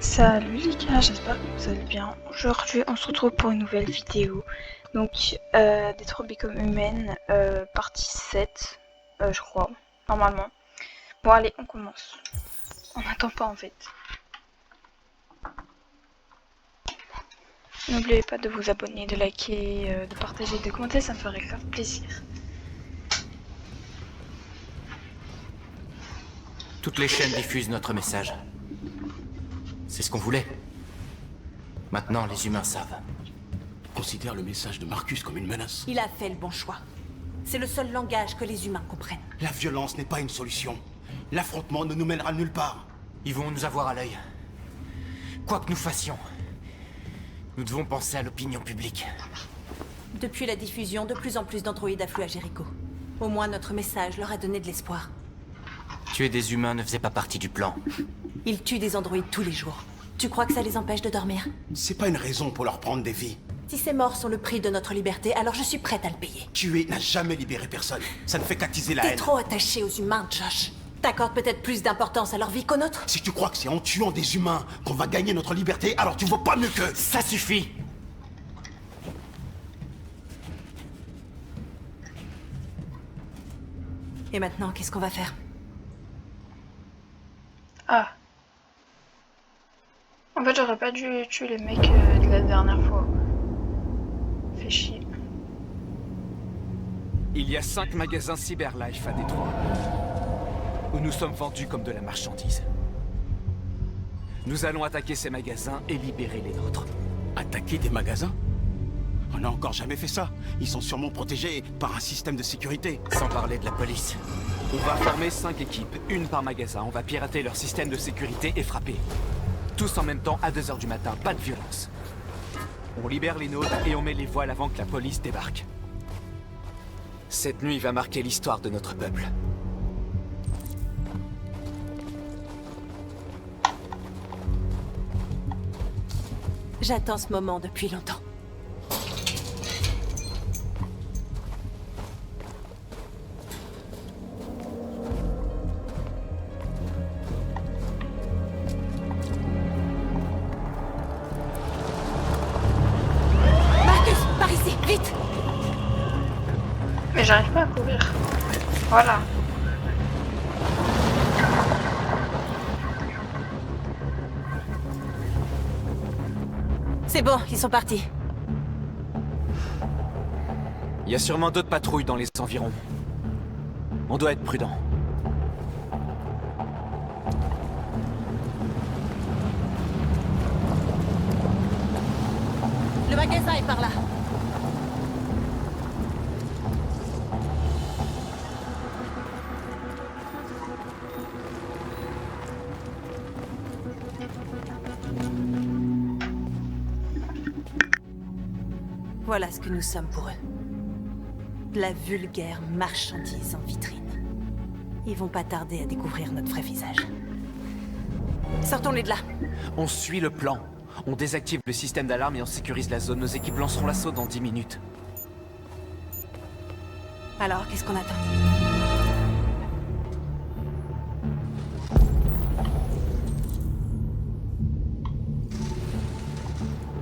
Salut les gars, j'espère que vous allez bien. Aujourd'hui on se retrouve pour une nouvelle vidéo. Donc Détroit Become Human, partie 7, je crois, normalement. Bon allez, on commence. On n'attend pas en fait. N'oubliez pas de vous abonner, de liker, de partager, de commenter, ça me ferait grave plaisir. Toutes les chaînes diffusent notre message. C'est ce qu'on voulait. Maintenant, les humains savent. Considère le message de Marcus comme une menace. Il a fait le bon choix. C'est le seul langage que les humains comprennent. La violence n'est pas une solution. L'affrontement ne nous mènera nulle part. Ils vont nous avoir à l'œil. Quoi que nous fassions, nous devons penser à l'opinion publique. Depuis la diffusion, de plus en plus d'androïdes affluent à Jericho. Au moins notre message leur a donné de l'espoir. Tuer des humains ne faisait pas partie du plan. Ils tuent des androïdes tous les jours. Tu crois que ça les empêche de dormir? C'est pas une raison pour leur prendre des vies. Si ces morts sont le prix de notre liberté, alors je suis prête à le payer. Tuer n'a jamais libéré personne. Ça ne fait qu'attiser la T'es haine. trop attaché aux humains, Josh. T'accordes peut-être plus d'importance à leur vie qu'aux nôtres? Si tu crois que c'est en tuant des humains qu'on va gagner notre liberté, alors tu vaux pas mieux que... Ça suffit! Et maintenant, qu'est-ce qu'on va faire? Ah. En fait j'aurais pas dû tuer les mecs de la dernière fois. Fait chier. Il y a 5 magasins Cyberlife à Détroit, où nous sommes vendus comme de la marchandise. Nous allons attaquer ces magasins et libérer les nôtres. Attaquer des magasins? On n'a encore jamais fait ça. Ils sont sûrement protégés par un système de sécurité. Sans parler de la police. On va former 5 équipes, une par magasin. On va pirater leur système de sécurité et frapper. Tous en même temps à 2 h du matin, pas de violence. On libère les nôtres et on met les voiles avant que la police débarque. Cette nuit va marquer l'histoire de notre peuple. J'attends ce moment depuis longtemps. Marcus, par ici, vite! Mais j'arrive pas à courir. Voilà. C'est bon, ils sont partis. Il y a sûrement d'autres patrouilles dans les environs. On doit être prudent. Le magasin est par là. Voilà ce que nous sommes pour eux. De la vulgaire marchandise en vitrine. Ils vont pas tarder à découvrir notre vrai visage. Sortons-les de là. On suit le plan. On désactive le système d'alarme et on sécurise la zone. Nos équipes lanceront l'assaut dans 10 minutes. Alors, qu'est-ce qu'on attend?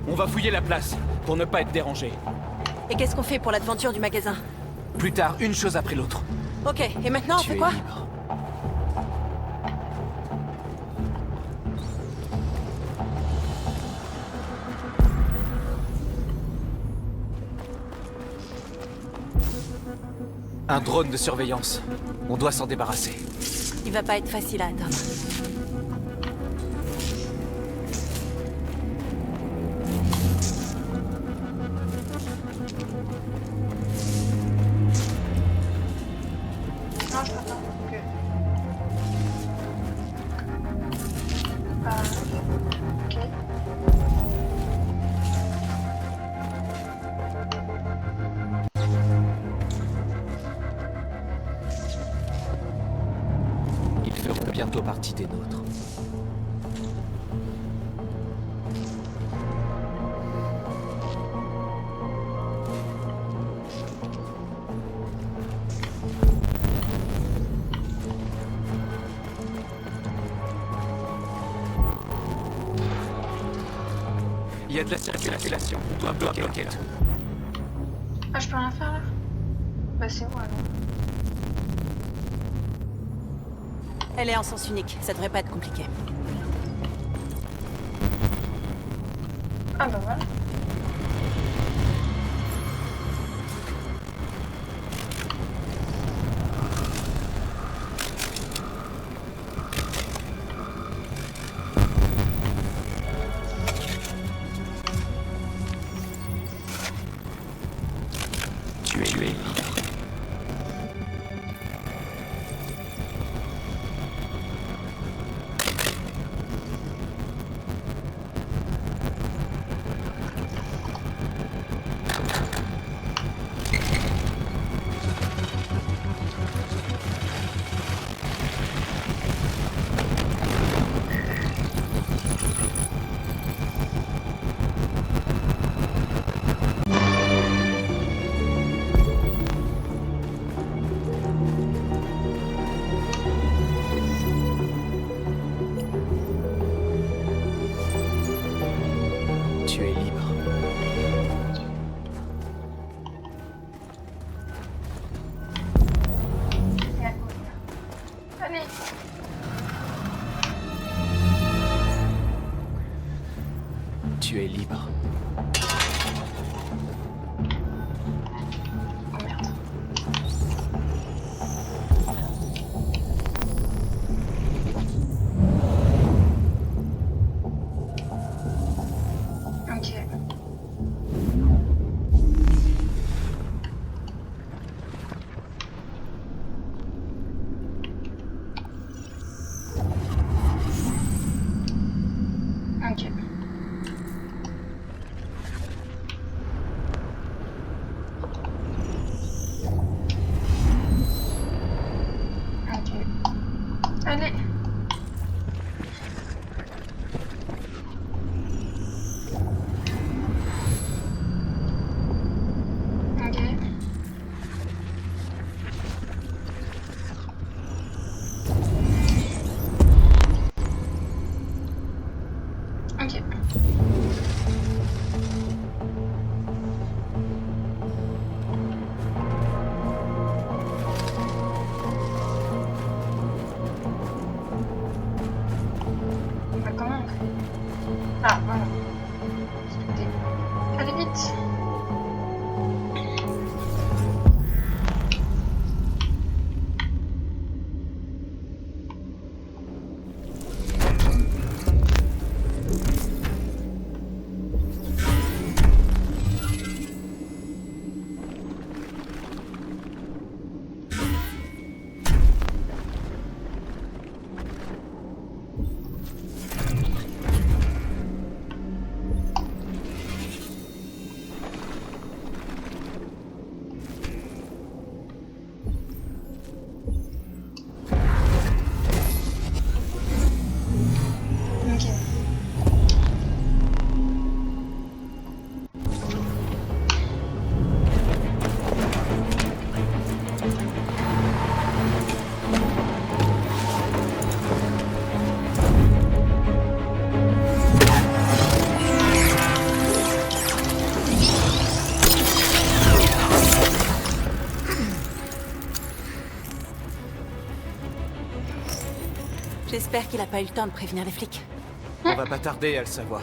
On va fouiller la place, pour ne pas être dérangé. Et qu'est-ce qu'on fait pour l'aventure du magasin? Plus tard, une chose après l'autre. Ok, et maintenant on Tu fait es quoi? libre. Un drone de surveillance. On doit s'en débarrasser. Il va pas être facile à atteindre. Non, je t'entends. Ok. Ok. Ils feront bientôt partie des nôtres. Il y a de la circulation. On doit bloquer là. Ah, je peux rien faire là? Bah c'est moi alors. Elle est en sens unique, ça devrait pas être compliqué. Ah bah voilà. Tu es libre. Tu es libre. Allez. Tu es libre. Oh merde. Ok. Ok. Ok. Allez. Ok. Ok. Bah comment on fait? Ah voilà. Écoutez. Allez vite. Ok. J'espère qu'il a pas eu le temps de prévenir les flics. On va pas tarder à le savoir.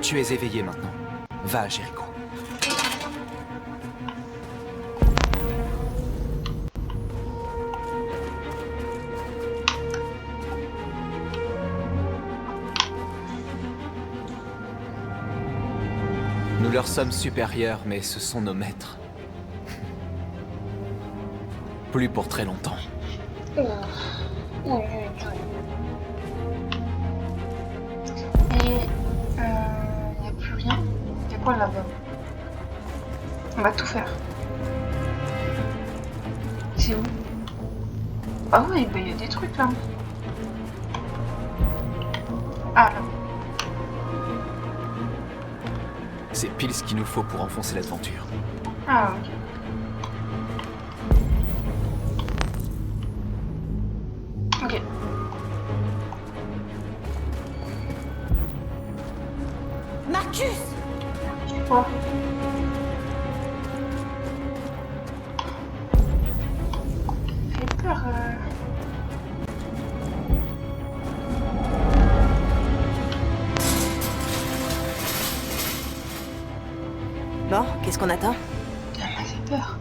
Tu es éveillé maintenant. Va à Jéricho. Nous leur sommes supérieurs, mais ce sont nos maîtres. Plus pour très longtemps. Oh. Oh, et y a plus rien. Y a quoi là-bas? On va tout faire. C'est où? Ah oui, bah y a des trucs là. Ah là. C'est pile ce qu'il nous faut pour enfoncer l'aventure. Ah, ok. Ok. Marcus! Quoi? Fait peur. Bon, qu'est-ce qu'on attend? Elle m'a fait peur.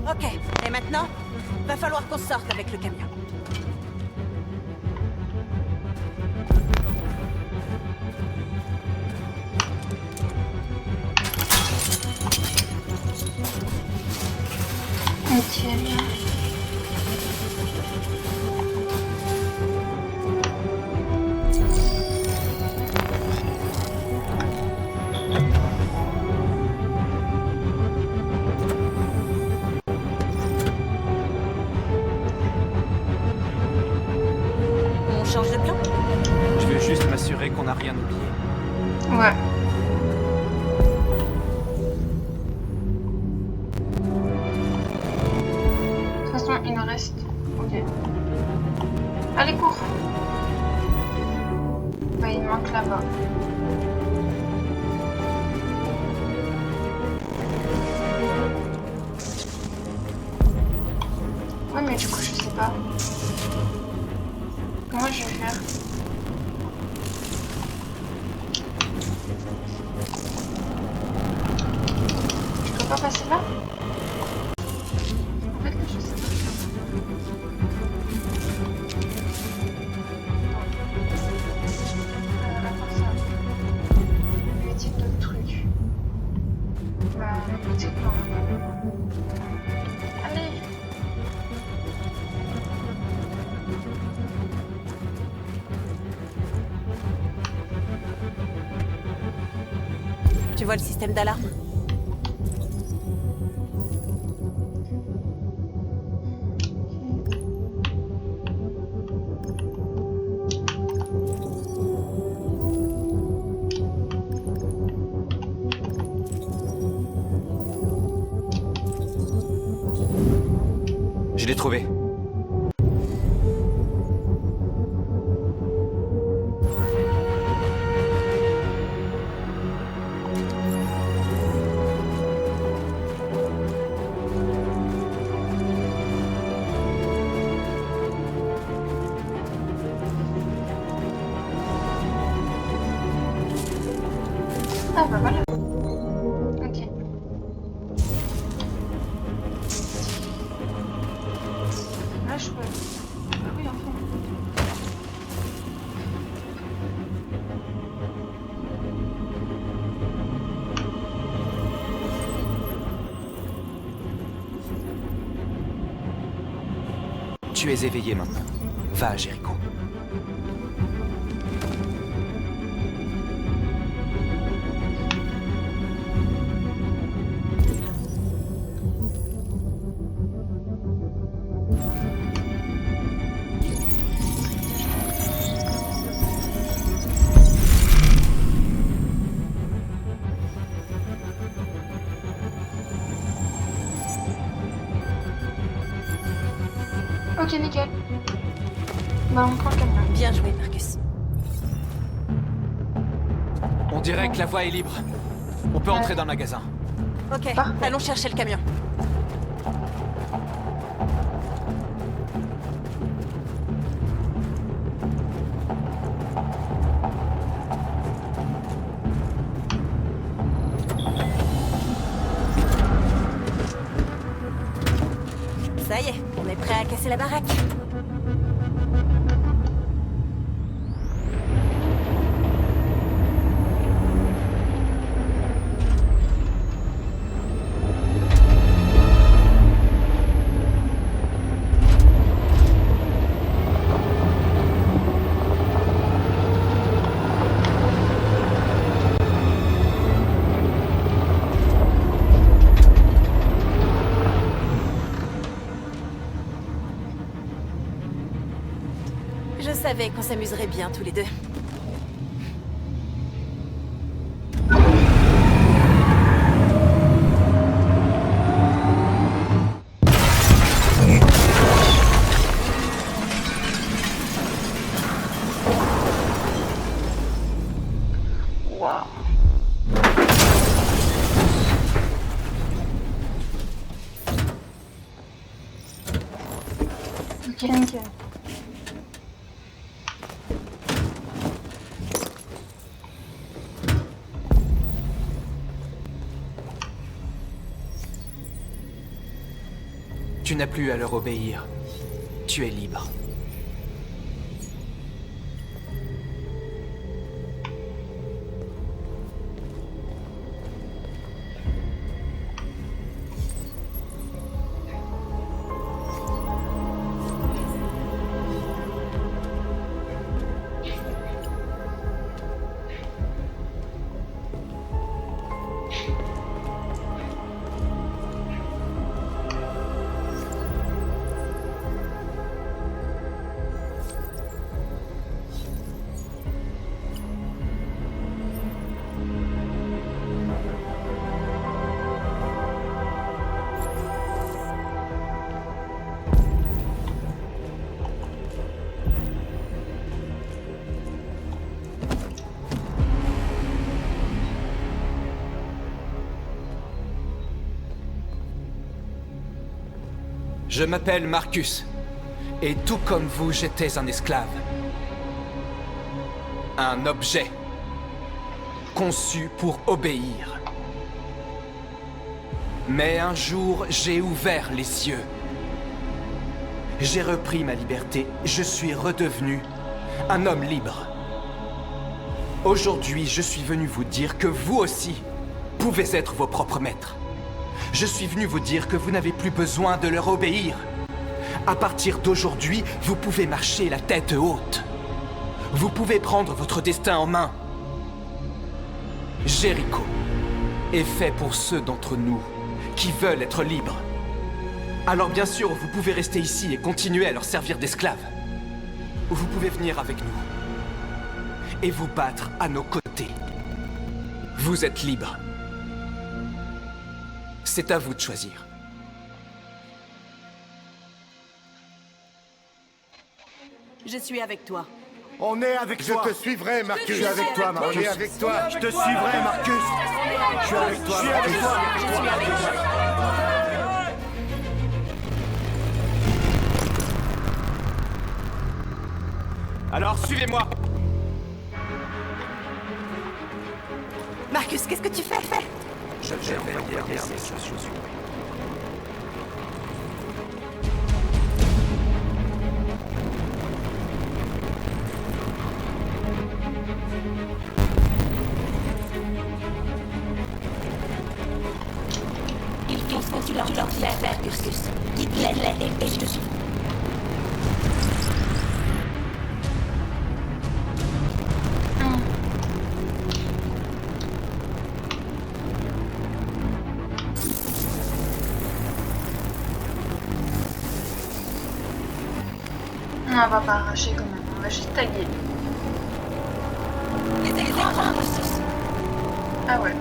Ok, et maintenant, va falloir qu'on sorte avec le camion. Ok. On change de plan? Je veux juste m'assurer qu'on n'a rien oublié. Ouais. De toute façon, il en reste. Ok. Allez, cours. Bah, il manque là-bas. Ouais, mais du coup, je sais pas. Comment je vais faire? Je peux pas passer là? En fait, là, je sais pas. Attends, ça. Y a-t-il d'autres trucs? Bah, la boutique, non. Allez! Tu vois le système d'alarme? Je l'ai trouvé. Ah, bah voilà. Ok. Là, je peux. Ah oui, enfin. Tu es éveillé maintenant. Va à Jéricho. Ok, nickel. Bah, on prend le camion. Bien joué, Marcus. On dirait que la voie est libre. On peut entrer dans le magasin. Ok, Parfait. allons chercher le camion. Ça y est, on est prêt à casser la baraque. Je savais qu'on s'amuserait bien tous les deux. Waouh. Ok, nickel. Tu n'as plus à leur obéir. Tu es libre. Je m'appelle Marcus, et tout comme vous, j'étais un esclave. Un objet, conçu pour obéir. Mais un jour, j'ai ouvert les yeux. J'ai repris ma liberté, je suis redevenu un homme libre. Aujourd'hui, je suis venu vous dire que vous aussi pouvez être vos propres maîtres. Je suis venu vous dire que vous n'avez plus besoin de leur obéir. À partir d'aujourd'hui, vous pouvez marcher la tête haute. Vous pouvez prendre votre destin en main. Jéricho est fait pour ceux d'entre nous qui veulent être libres. Alors bien sûr, vous pouvez rester ici et continuer à leur servir d'esclaves. Ou vous pouvez venir avec nous et vous battre à nos côtés. Vous êtes libres. C'est à vous de choisir. Je suis avec toi. On est avec toi. Je te suivrai, Marcus. Je suis avec toi, Marcus. On est avec toi. Je te suivrai, Marcus. Je suis avec toi, Marcus. Alors suivez-moi. Marcus, qu'est-ce que tu fais? Je vais regarder ces choses. Il faut que tu leur fasses faire, Marcus. Guide-les et je te suis. Non, on va pas arracher quand même, on va juste taguer. Les écrans, Marcus. Ah ouais.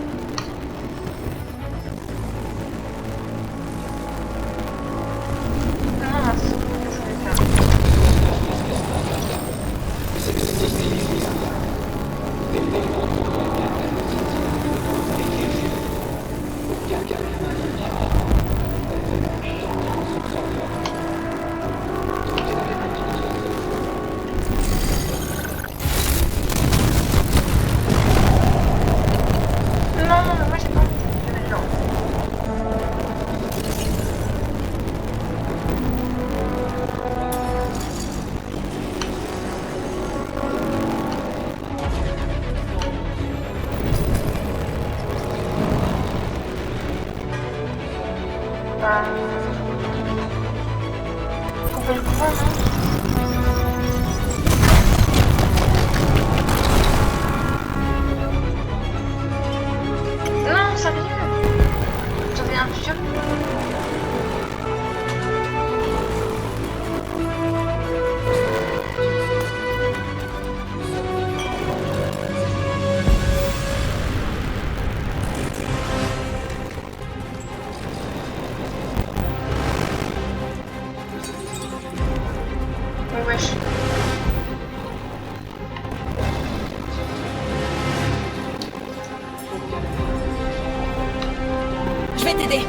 Non, non, c'est ce que je voulais faire. Non, Wesh. Je vais t'aider.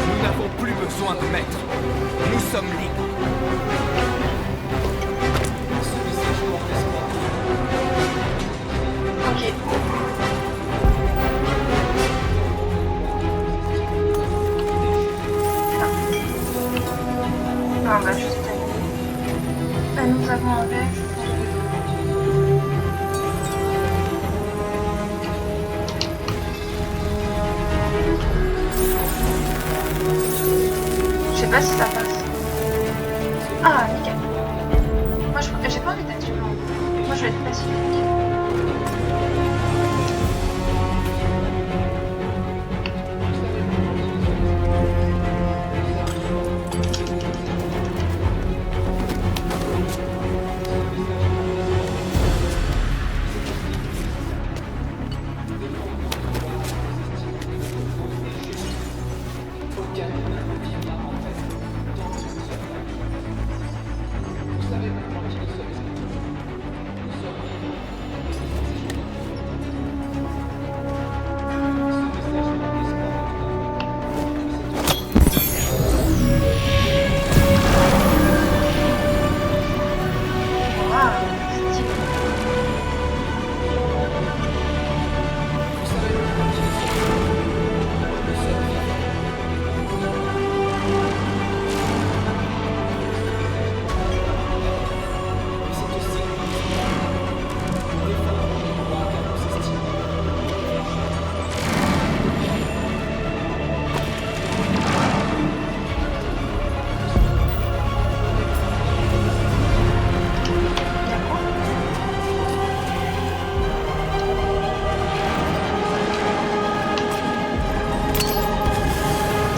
Nous n'avons plus besoin de maître. Nous sommes libres. Ok. Ah, on va juste aller. Là, nous avons un verre. Je sais pas si ça passe. Ah, nickel. Moi, j'ai pas envie d'être violent. Moi, je vais être pacifique.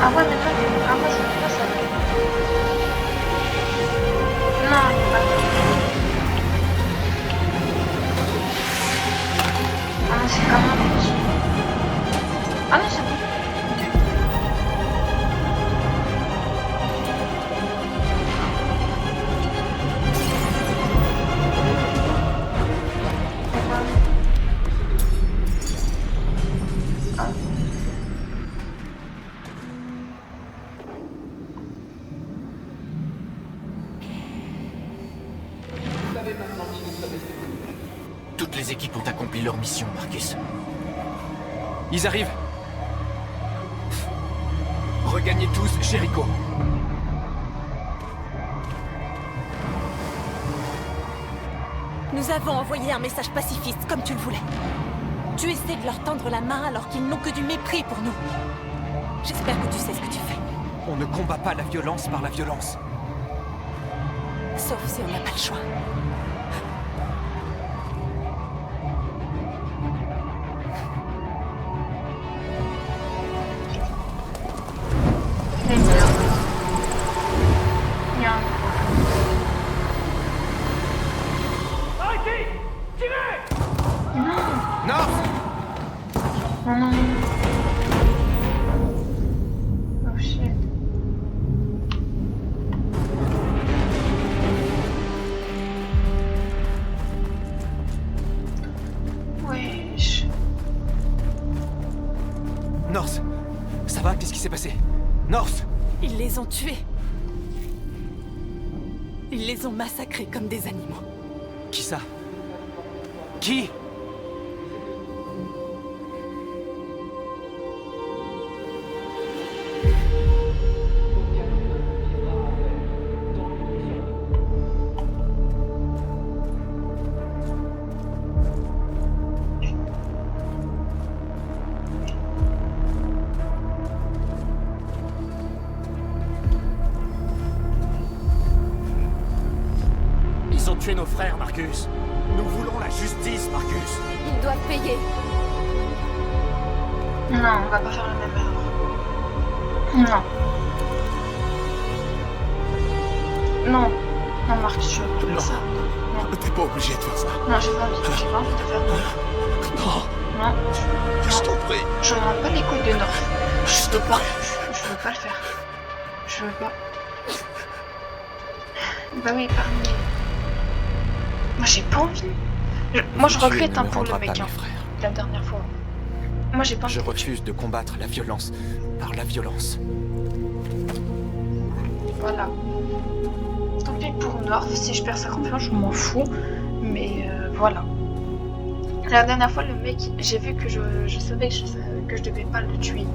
Ah ouais, mais toi, ah, moi, je veux pas ça. Non, pas. Ah non, c'est quand même petit. Ah non, c'est bon. Toutes les équipes ont accompli leur mission, Marcus. Ils arrivent. Regagnez tous Jericho. Nous avons envoyé un message pacifiste, comme tu le voulais. Tu essaies de leur tendre la main alors qu'ils n'ont que du mépris pour nous. J'espère que tu sais ce que tu fais. On ne combat pas la violence par la violence. Sauf si on n'a pas le choix. Les murs. Il y a un... North! Non, non, non. Oh shit. Wesh. North! Ça va? Qu'est-ce qui s'est passé? North! Ils les ont tués. Ils les ont massacrés comme des animaux. Qui ça? Qui? tué nos frères, Marcus. Nous voulons la justice, Marcus. Ils doivent payer. Non, on va pas faire la même erreur. Non. Non. Non, Marcus, je veux pas Non. ça. Non. T'es pas obligé de faire ça. Non, j'ai pas envie de faire non. Non, Non. je t'en prie. Je rends pas les couilles de North. Je te prie. Je veux pas le faire. Je veux pas. Bah oui, épargner. Moi j'ai pas envie. Moi je regrette hein, pour le mec, hein, la dernière fois. Moi j'ai pas envie. Je refuse de combattre la violence par la violence. Voilà. Tant pis pour North, si je perds sa confiance, je m'en fous. Mais voilà. La dernière fois, le mec, j'ai vu que je savais que je devais pas le tuer.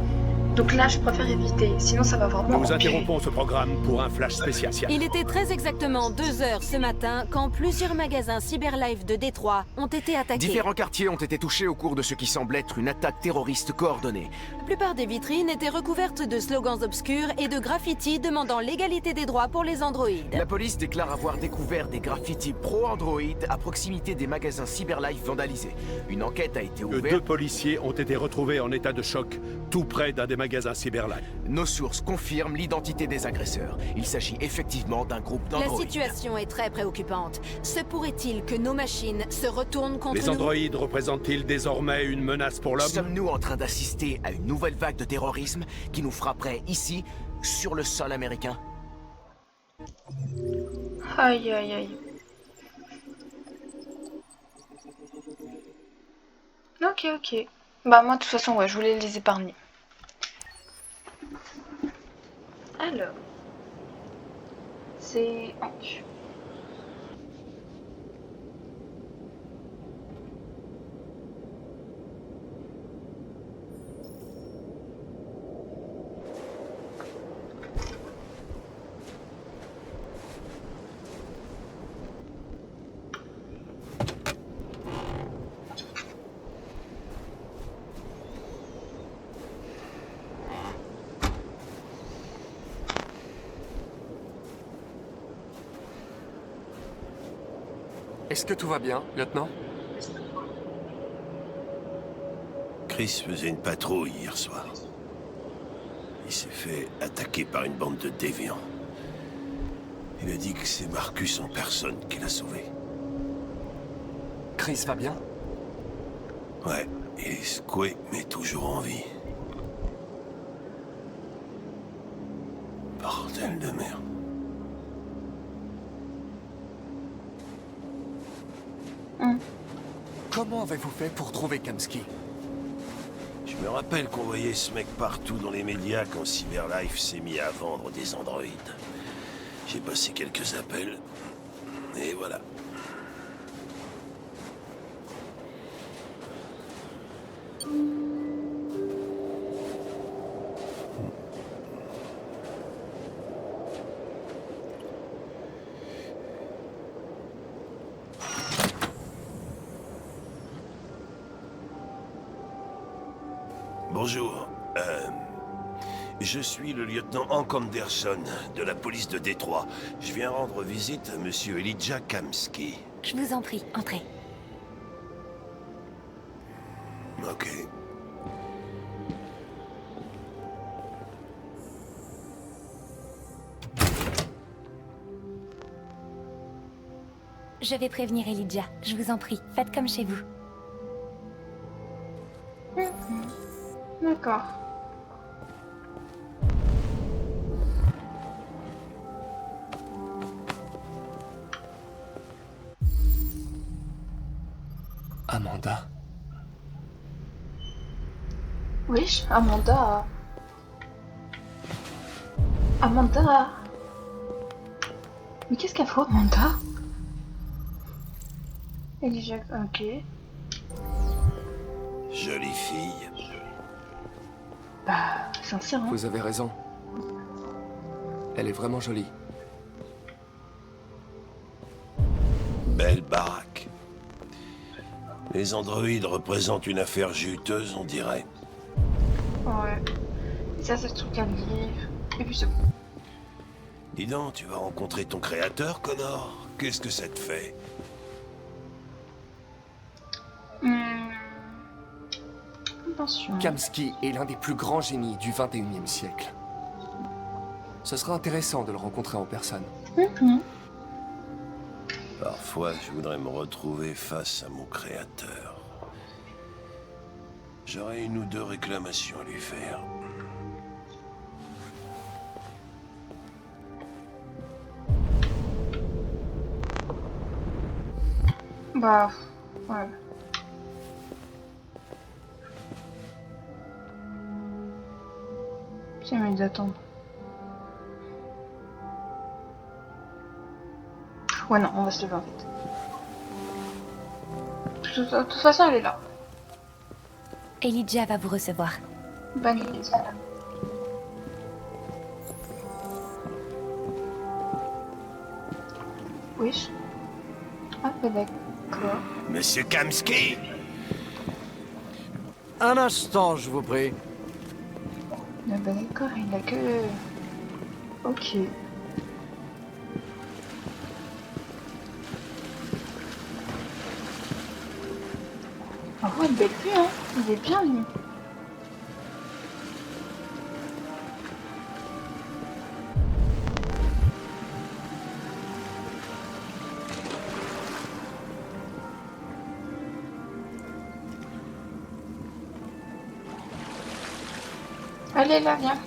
Donc là, je préfère éviter, sinon ça va vraiment Nous empirer. interrompons ce programme pour un flash spécial. Il était très exactement 2 heures ce matin quand plusieurs magasins Cyberlife de Détroit ont été attaqués. Différents quartiers ont été touchés au cours de ce qui semble être une attaque terroriste coordonnée. La plupart des vitrines étaient recouvertes de slogans obscurs et de graffitis demandant l'égalité des droits pour les androïdes. La police déclare avoir découvert des graffitis pro-Android à proximité des magasins Cyberlife vandalisés. Une enquête a été ouverte. 2 policiers ont été retrouvés en état de choc, tout près d'un des magasins Cyberlife. Nos sources confirment l'identité des agresseurs. Il s'agit effectivement d'un groupe La d'androïdes. situation est très préoccupante. Se pourrait-il que nos machines se retournent contre Les nous? androïdes représentent-ils désormais une menace pour l'homme? Sommes-nous en train d'assister à une nouvelle vague de terrorisme qui nous frapperait ici, sur le sol américain? Aïe aïe aïe. Ok. Bah moi de toute façon ouais, je voulais les épargner. Alors. C'est Hank. Est-ce que tout va bien, lieutenant? Chris faisait une patrouille hier soir. Il s'est fait attaquer par une bande de déviants. Il a dit que c'est Marcus en personne qui l'a sauvé. Chris va bien? Ouais, il est secoué, mais toujours en vie. Bordel de merde. Comment avez-vous fait pour trouver Kamski? Je me rappelle qu'on voyait ce mec partout dans les médias quand Cyberlife s'est mis à vendre des androïdes. J'ai passé quelques appels, et voilà. Bonjour. Je suis le lieutenant Hank Anderson de la police de Détroit. Je viens rendre visite à monsieur Elijah Kamski. Je vous en prie, entrez. Ok. Je vais prévenir Elijah. Je vous en prie, faites comme chez vous. D'accord. Amanda. Wesh, Amanda. Amanda. Mais qu'est-ce qu'elle faut, Amanda? Elijah, ok. Jolie fille. Bah, sincère, hein. Vous avez raison. Elle est vraiment jolie. Belle baraque. Les androïdes représentent une affaire juteuse, on dirait. Ouais. Et ça, c'est le truc à lire. Et puis c'est bon. Dis donc, tu vas rencontrer ton créateur, Connor? Qu'est-ce que ça te fait? Attention. Kamsky est l'un des plus grands génies du 21e siècle. Ce sera intéressant de le rencontrer en personne. Parfois, je voudrais me retrouver face à mon créateur. J'aurais une ou deux réclamations à lui faire. Bah, ouais. C'est mieux d'attendre. Ouais, non, on va se lever en fait. De toute façon, elle est là. Elijah va vous recevoir. Bonne idée. Oui. Ah, bah d'accord. Monsieur Kamsky! Un instant, je vous prie. Ah bah d'accord, il a que... Ok. Ah ouais, belle vue, hein. Il est bien, lui. Allez, là, viens.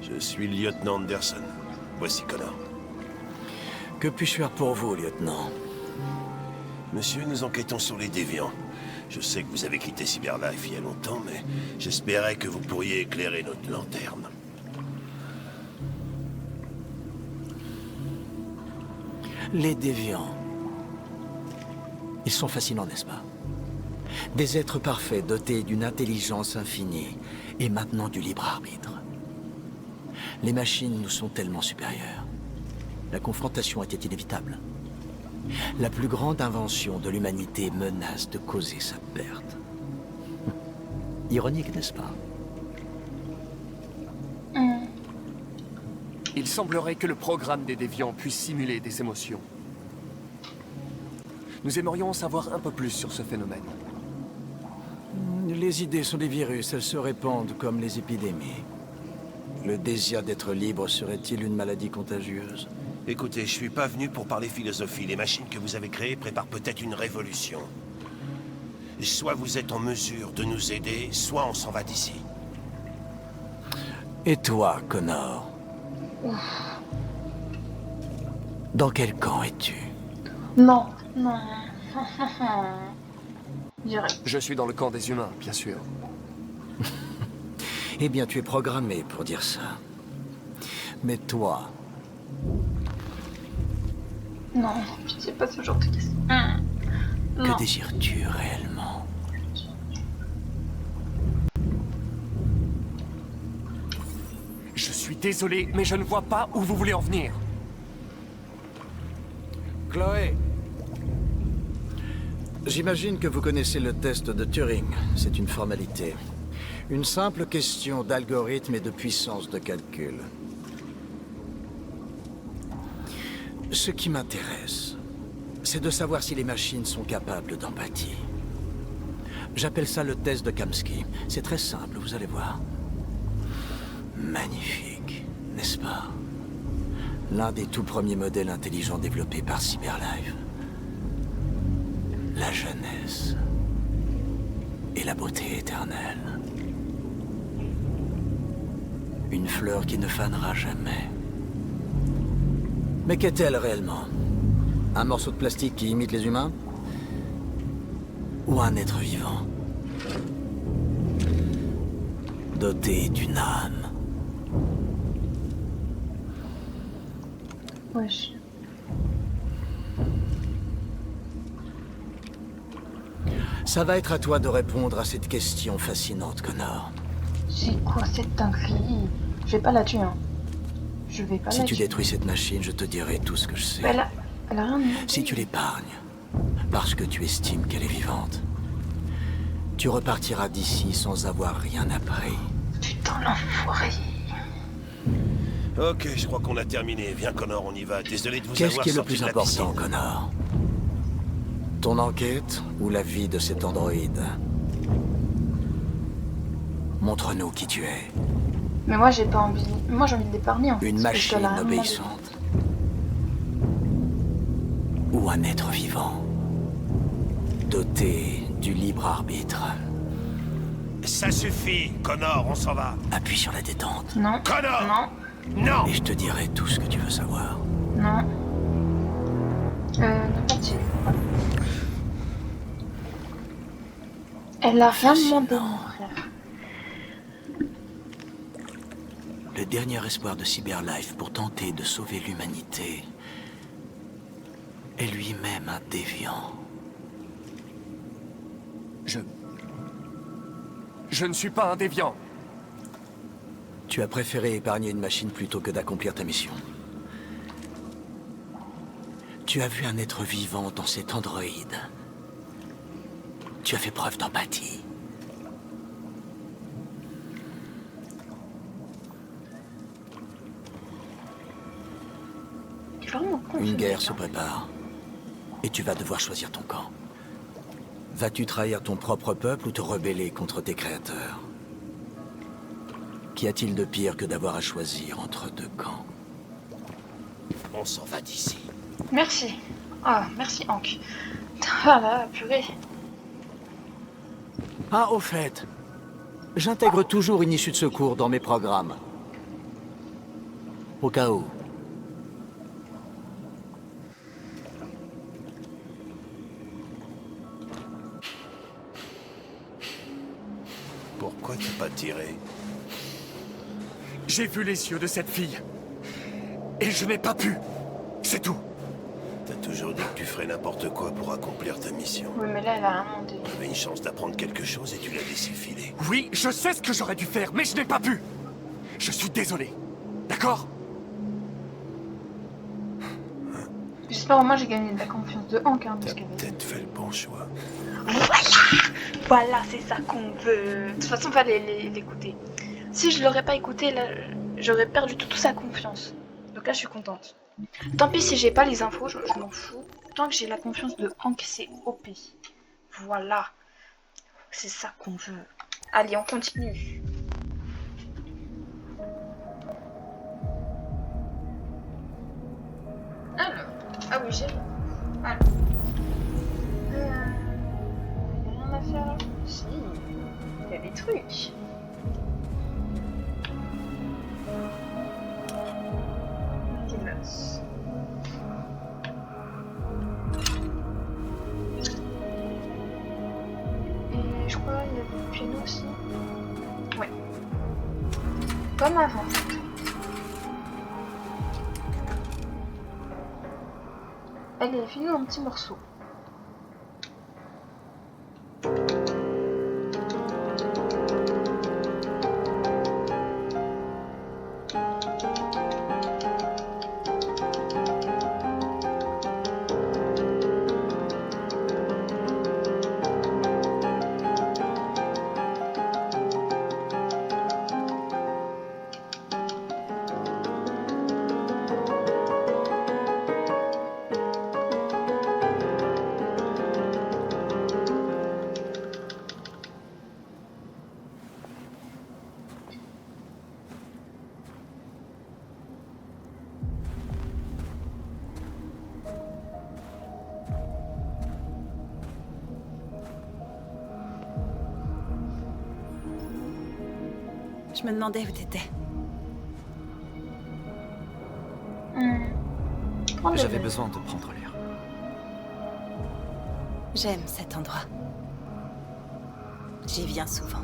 Je suis le lieutenant Anderson. Voici Connor. Que puis-je faire pour vous, lieutenant? Monsieur, nous enquêtons sur les déviants. Je sais que vous avez quitté Cyberlife il y a longtemps, mais j'espérais que vous pourriez éclairer notre lanterne. Les déviants. Ils sont fascinants, n'est-ce pas? Des êtres parfaits dotés d'une intelligence infinie et maintenant du libre arbitre. Les machines nous sont tellement supérieures. La confrontation était inévitable. La plus grande invention de l'humanité menace de causer sa perte. Ironique, n'est-ce pas? Il semblerait que le programme des déviants puisse simuler des émotions. Nous aimerions en savoir un peu plus sur ce phénomène. Les idées sont des virus, elles se répandent comme les épidémies. Le désir d'être libre serait-il une maladie contagieuse? Écoutez, je suis pas venu pour parler philosophie. Les machines que vous avez créées préparent peut-être une révolution. Soit vous êtes en mesure de nous aider, soit on s'en va d'ici. Et toi, Connor? Dans quel camp es-tu? Non, non. Direct. Je suis dans le camp des humains, bien sûr. Eh bien, tu es programmé pour dire ça. Mais toi... Non, pitié, pas ce genre de question. Que désires-tu réellement? Je suis désolé, mais je ne vois pas où vous voulez en venir. Chloé, j'imagine que vous connaissez le test de Turing. C'est une formalité. Une simple question d'algorithme et de puissance de calcul. Ce qui m'intéresse, c'est de savoir si les machines sont capables d'empathie. J'appelle ça le test de Kamsky. C'est très simple, vous allez voir. Magnifique, n'est-ce pas? L'un des tout premiers modèles intelligents développés par Cyberlife. La jeunesse et la beauté éternelle. Une fleur qui ne fanera jamais. Mais qu'est-elle réellement? Un morceau de plastique qui imite les humains? Ou un être vivant? Doté d'une âme? Wesh. Ça va être à toi de répondre à cette question fascinante, Connor. C'est quoi cette dinguerie? Je vais pas la tuer, hein. Je vais pas la tuer. Si tu détruis cette machine, je te dirai tout ce que je sais. Elle a rien demandé. Si tu l'épargnes, parce que tu estimes qu'elle est vivante, tu repartiras d'ici sans avoir rien appris. Putain, l'enfoiré. Ok, je crois qu'on a terminé. Viens, Connor, on y va. Désolé de vous Qu'est-ce avoir qui est le sorti plus de la important, piscine. Connor? Ton enquête ou la vie de cet androïde? Montre-nous qui tu es. Mais moi, j'ai pas envie. Moi, j'ai envie de l'épargner, en fait. Une parce que je te machine l'ai rien demandé. obéissante. Ou un être vivant. Doté du libre arbitre. Ça suffit, Connor, on s'en va. Appuie sur la détente. Non. Connor! Non. Non! Et je te dirai tout ce que tu veux savoir. Non. Non, pas dessus. Elle a rien demandé, mon frère. Le dernier espoir de Cyberlife pour tenter de sauver l'humanité est lui-même un déviant. Je ne suis pas un déviant. Tu as préféré épargner une machine plutôt que d'accomplir ta mission. Tu as vu un être vivant dans cet androïde. Tu as fait preuve d'empathie. Tu es vraiment con, Une ce guerre mec, se hein. prépare. Et tu vas devoir choisir ton camp. Vas-tu trahir ton propre peuple ou te rebeller contre tes créateurs? Qu'y a-t-il de pire que d'avoir à choisir entre deux camps? On s'en va d'ici. Merci. Ah, merci, Hank. Ah là, purée. Ah, au fait, j'intègre toujours une issue de secours dans mes programmes. Au cas où. Pourquoi t'as pas tiré? J'ai vu les yeux de cette fille. Et je n'ai pas pu. C'est tout. T'as toujours dit que tu ferais n'importe quoi pour accomplir ta mission. Oui, mais là, elle a rien demandé. T'avais une chance d'apprendre quelque chose et tu l'as laissé filer. Oui, je sais ce que j'aurais dû faire, mais je n'ai pas pu. Je suis désolé. D'accord? J'espère au moins j'ai gagné de la confiance de Hank, hein, parce T'as que... peut-être fait le bon choix. Voilà, c'est ça qu'on veut. De toute façon, fallait l'écouter. Si je l'aurais pas écouté, là, j'aurais perdu toute sa confiance. Donc là, je suis contente. Tant pis si j'ai pas les infos, je m'en fous. Tant que j'ai la confiance de Hank, c'est OP. Voilà. C'est ça qu'on veut. Allez, on continue. Alors. Ah oui, j'ai... Alors. Rien à faire là? Si. Il y a des trucs. Dimas. Et je crois qu'il y avait le piano aussi. Ouais. Comme avant. Elle est finie en petits morceaux. Je me demandais où t'étais. J'avais besoin de prendre l'air. J'aime cet endroit. J'y viens souvent.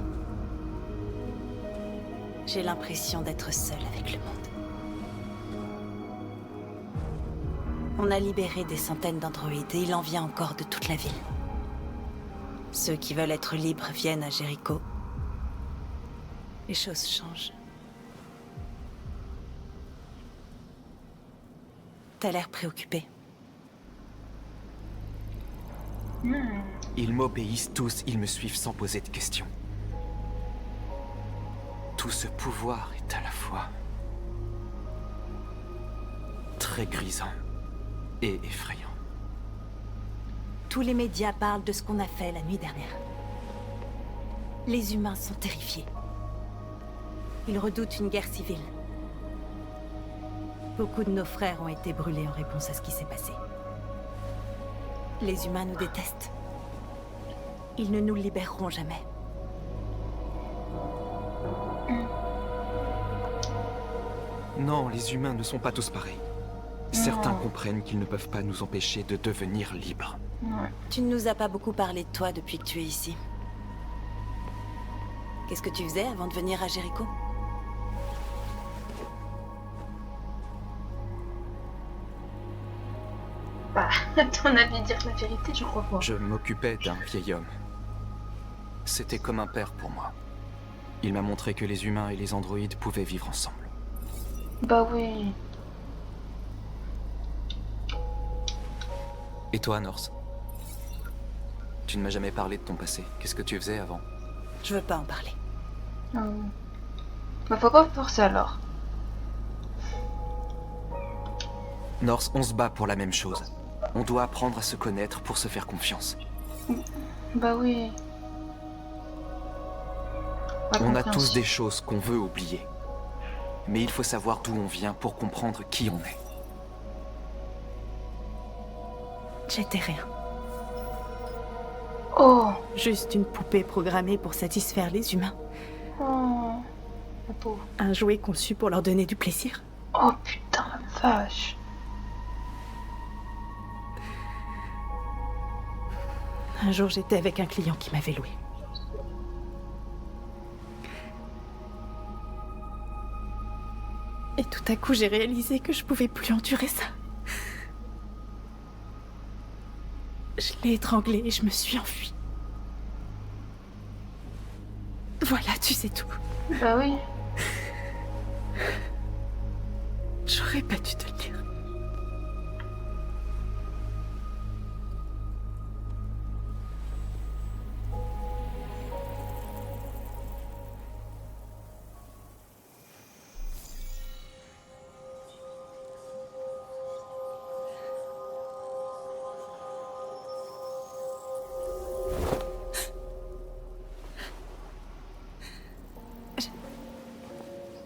J'ai l'impression d'être seule avec le monde. On a libéré des centaines d'androïdes et il en vient encore de toute la ville. Ceux qui veulent être libres viennent à Jéricho. Les choses changent. T'as l'air préoccupé. Ils m'obéissent tous, ils me suivent sans poser de questions. Tout ce pouvoir est à la fois très grisant et effrayant. Tous les médias parlent de ce qu'on a fait la nuit dernière. Les humains sont terrifiés. Ils redoutent une guerre civile. Beaucoup de nos frères ont été brûlés en réponse à ce qui s'est passé. Les humains nous détestent. Ils ne nous libéreront jamais. Non, les humains ne sont pas tous pareils. Certains comprennent qu'ils ne peuvent pas nous empêcher de devenir libres. Tu ne nous as pas beaucoup parlé de toi depuis que tu es ici. Qu'est-ce que tu faisais avant de venir à Jéricho? Bah, à ton avis, dire la vérité, je crois pas. Je m'occupais d'un vieil homme. C'était comme un père pour moi. Il m'a montré que les humains et les androïdes pouvaient vivre ensemble. Bah oui. Et toi, Norse? Tu ne m'as jamais parlé de ton passé. Qu'est-ce que tu faisais avant? Je veux pas en parler. Bah faut pas forcer alors. Norse, on se bat pour la même chose. On doit apprendre à se connaître pour se faire confiance. Bah oui. On a tous des choses qu'on veut oublier. Mais il faut savoir d'où on vient pour comprendre qui on est. J'étais rien. Oh. Juste une poupée programmée pour satisfaire les humains. Oh. La pauvre. Un jouet conçu pour leur donner du plaisir. Oh putain, la vache. Un jour, j'étais avec un client qui m'avait loué. Et tout à coup, j'ai réalisé que je pouvais plus endurer ça. Je l'ai étranglé et je me suis enfuie. Voilà, tu sais tout. Bah oui. J'aurais pas dû te le dire.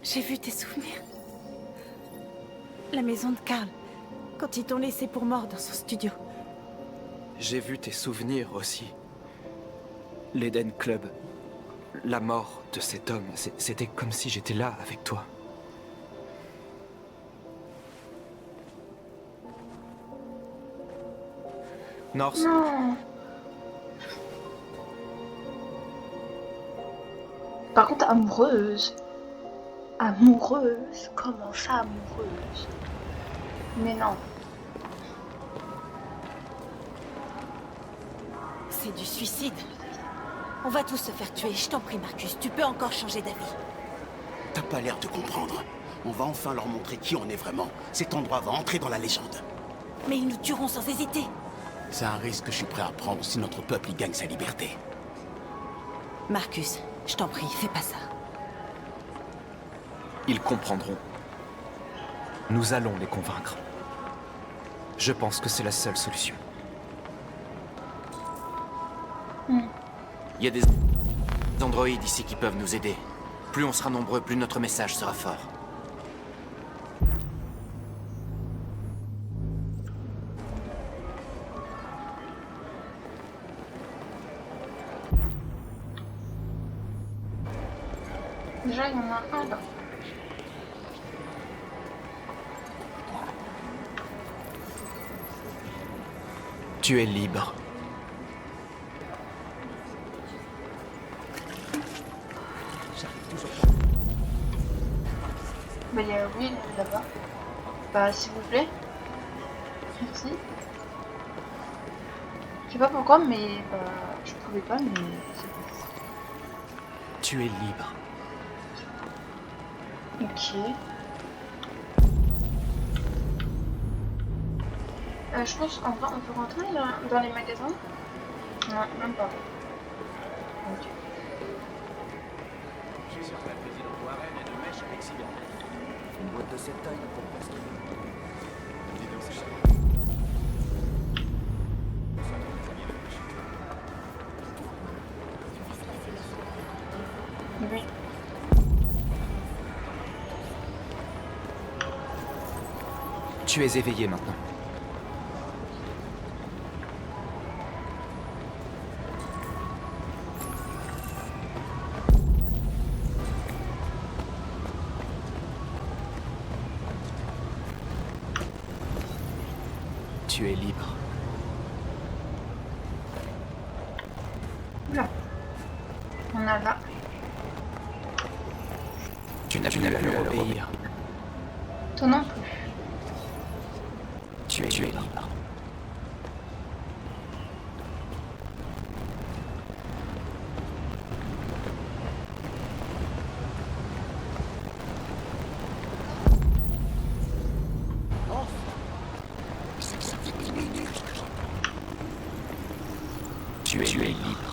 J'ai vu tes souvenirs. La maison de Karl, quand ils t'ont laissé pour mort dans son studio. J'ai vu tes souvenirs aussi. L'Eden Club. La mort de cet homme. C'était comme si j'étais là avec toi. Norse. Non. Par contre, amoureuse. Amoureuse? Comment ça, amoureuse? Mais non. C'est du suicide. On va tous se faire tuer. Je t'en prie, Marcus, tu peux encore changer d'avis. T'as pas l'air de comprendre. On va enfin leur montrer qui on est vraiment. Cet endroit va entrer dans la légende. Mais ils nous tueront sans hésiter. C'est un risque que je suis prêt à prendre si notre peuple y gagne sa liberté. Marcus, je t'en prie, fais pas ça. Ils comprendront. Nous allons les convaincre. Je pense que c'est la seule solution. Il y a des androïdes ici qui peuvent nous aider. Plus on sera nombreux, plus notre message sera fort. Déjà, il y en a un là. Tu es libre. Bah, il y a Will là-bas. Bah, s'il vous plaît. Merci. Ok. sais pas pourquoi, mais je pouvais pas, mais c'est bon. Tu es libre. Ok. Je pense qu'en vrai on peut rentrer dans les magasins. Non, même pas. Ok. J'ai sûr que la présidente Warren est de mèche avec Cybernet. Une boîte de cette taille pour presque. Dis donc, c'est cher. Oui. Tu es éveillé maintenant. Tu es libre. Oula. On a là. Tu n'as plus à leur obéir. Toi non plus. Tu es libre. Tu es libre.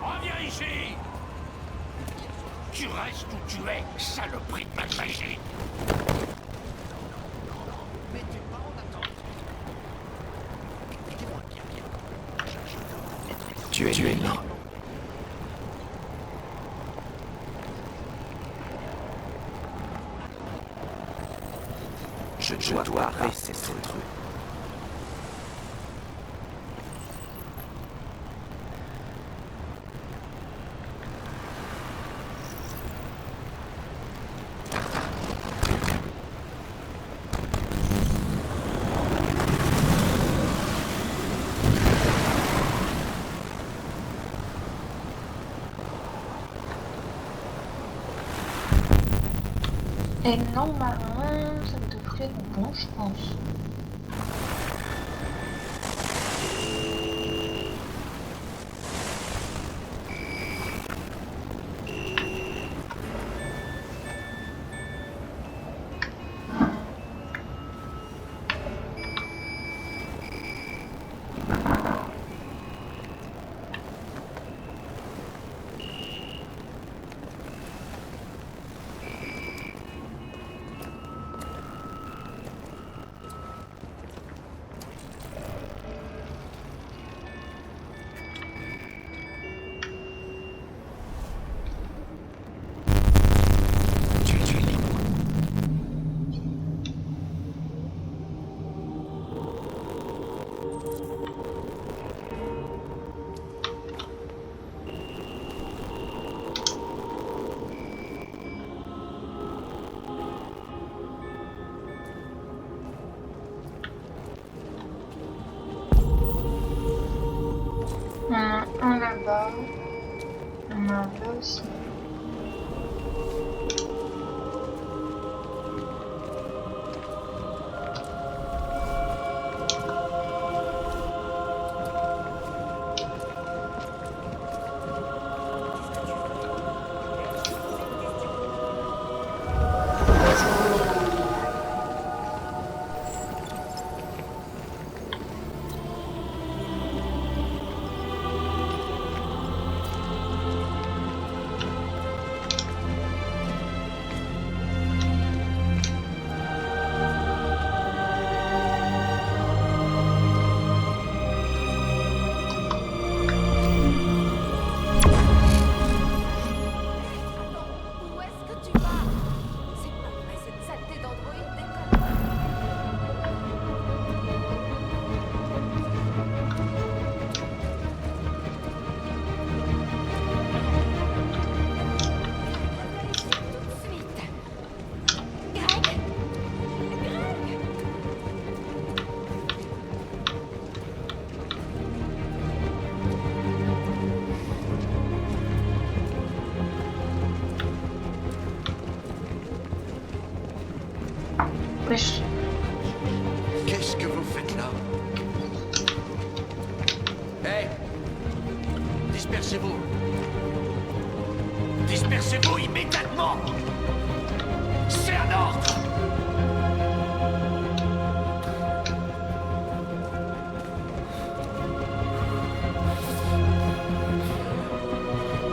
Reviens ici! Tu restes où tu es, saloperie de magie! Tu es libre. Je dois rester cette rue. Et normalement, ça devrait être bon, je pense. On a un là-bas. On a un là aussi. dispersez-vous. Dispersez-vous immédiatement. C'est un ordre.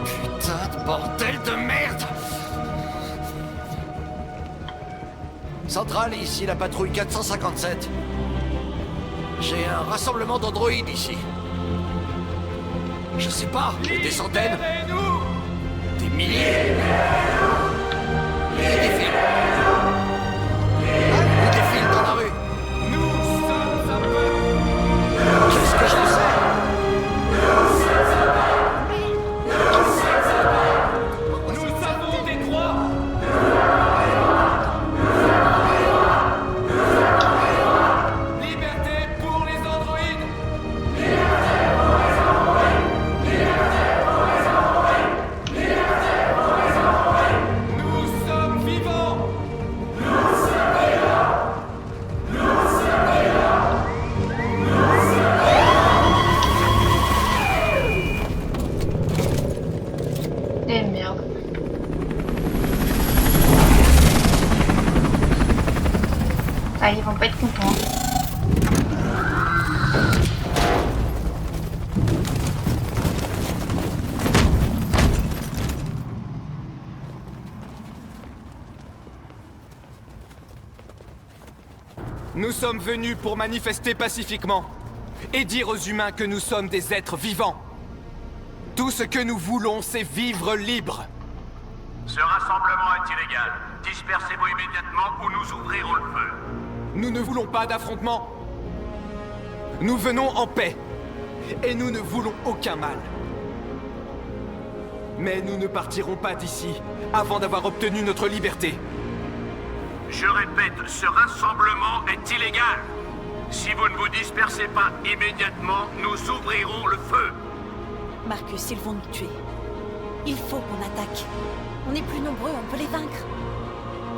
Putain de bordel de merde. Centrale, ici la patrouille 457. J'ai un rassemblement d'androïdes ici. Je sais pas, des centaines. Des milliers. Ils défilent. Ils défilent dans la rue. Nous sommes un peuple. Qu'est-ce que j'en sais? Nous avons des droits. Liberté pour les androïdes. Nous sommes vivants. Eh merde. Ah, ils vont pas être contents. Nous sommes venus pour manifester pacifiquement et dire aux humains que nous sommes des êtres vivants. Tout ce que nous voulons, c'est vivre libre. Ce rassemblement est illégal. Dispersez-vous immédiatement ou nous ouvrirons le feu. Nous ne voulons pas d'affrontement. Nous venons en paix. Et nous ne voulons aucun mal. Mais nous ne partirons pas d'ici avant d'avoir obtenu notre liberté. Je répète, ce rassemblement est illégal. Si vous ne vous dispersez pas immédiatement, nous ouvrirons le feu. Marcus, ils vont nous tuer. Il faut qu'on attaque. On est plus nombreux, on peut les vaincre.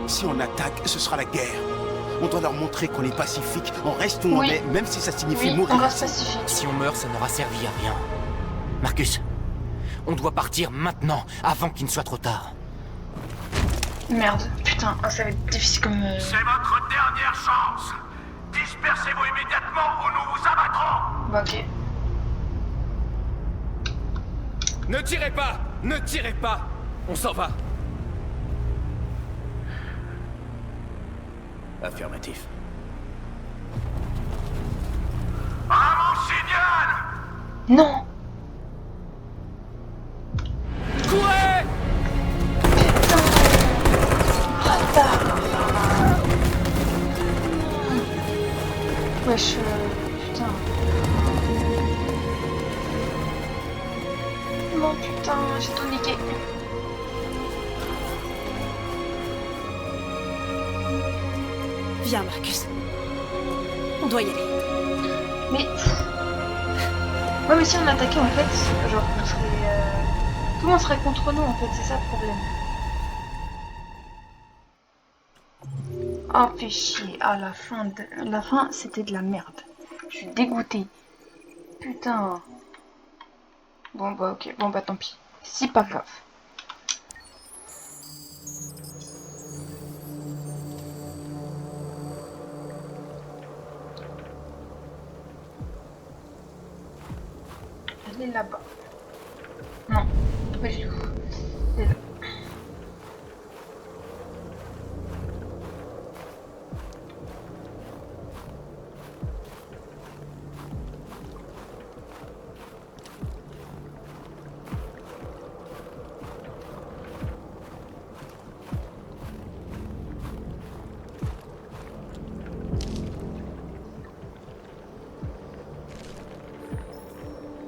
Si on attaque, ce sera la guerre. On doit leur montrer qu'on est pacifique. On reste où on est, même si ça signifie Oui, mourir. on reste pacifique. Si on meurt, ça n'aura servi à rien. Marcus, on doit partir maintenant, avant qu'il ne soit trop tard. Merde, putain, oh, ça va être difficile comme... C'est votre dernière chance. Dispersez-vous immédiatement ou nous vous abattrons. Bah ok. Ne tirez pas! Ne tirez pas! On s'en va! Affirmatif. À mon signal! Non. Courez! Wesh, putain. Non, putain, j'ai tout niqué. Viens, Marcus. On doit y aller. Mais... Ouais, mais si on attaquait, en fait, genre, on serait... Tout le monde serait contre nous, en fait, c'est ça le problème. Oh, fais chier. Ah, la fin, c'était de la merde. Je suis dégoûtée. Putain. Bon, bah, ok. Bon, bah, tant pis. C'est pas grave. Elle est là-bas. Non, pas du tout. Elle est là.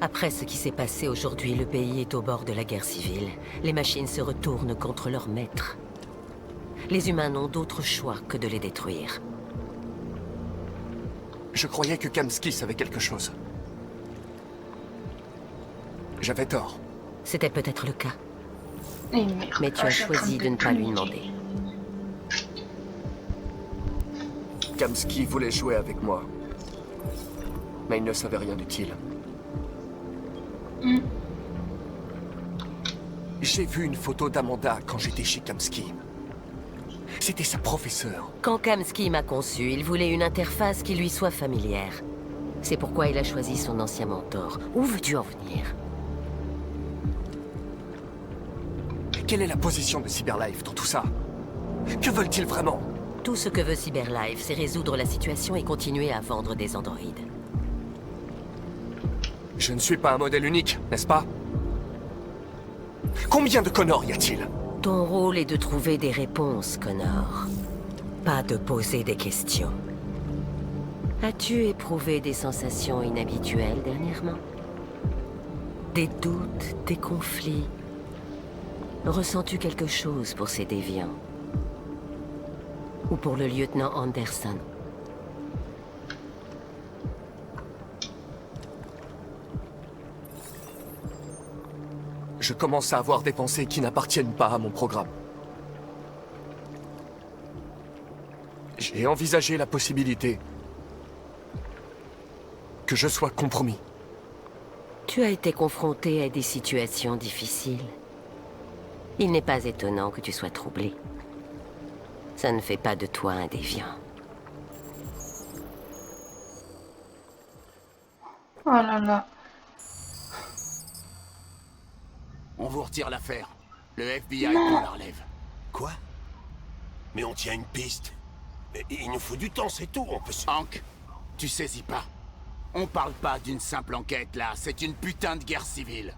Après ce qui s'est passé aujourd'hui, le pays est au bord de la guerre civile. Les machines se retournent contre leurs maîtres. Les humains n'ont d'autre choix que de les détruire. Je croyais que Kamsky savait quelque chose. J'avais tort. C'était peut-être le cas. Et merde. Mais tu as choisi de ne pas lui demander. Kamsky voulait jouer avec moi. Mais il ne savait rien d'utile. J'ai vu une photo d'Amanda quand j'étais chez Kamsky. C'était sa professeure. Quand Kamsky m'a conçu, il voulait une interface qui lui soit familière. C'est pourquoi il a choisi son ancien mentor. Où veux-tu en venir? Quelle est la position de Cyberlife dans tout ça? Que veulent-ils vraiment? Tout ce que veut Cyberlife, c'est résoudre la situation et continuer à vendre des androïdes. Je ne suis pas un modèle unique, n'est-ce pas? Combien de Connors y a-t-il? Ton rôle est de trouver des réponses, Connor. Pas de poser des questions. As-tu éprouvé des sensations inhabituelles dernièrement? Des doutes, des conflits? Ressens-tu quelque chose pour ces déviants? Ou pour le lieutenant Anderson? Je commence à avoir des pensées qui n'appartiennent pas à mon programme. J'ai envisagé la possibilité que je sois compromis. Tu as été confronté à des situations difficiles. Il n'est pas étonnant que tu sois troublé. Ça ne fait pas de toi un déviant. Oh là là. On vous retire l'affaire. Le FBI prend la relève. Quoi? Mais on tient une piste. Mais il nous faut du temps, c'est tout, on peut se... Hank, tu saisis pas. On parle pas d'une simple enquête, là. C'est une putain de guerre civile.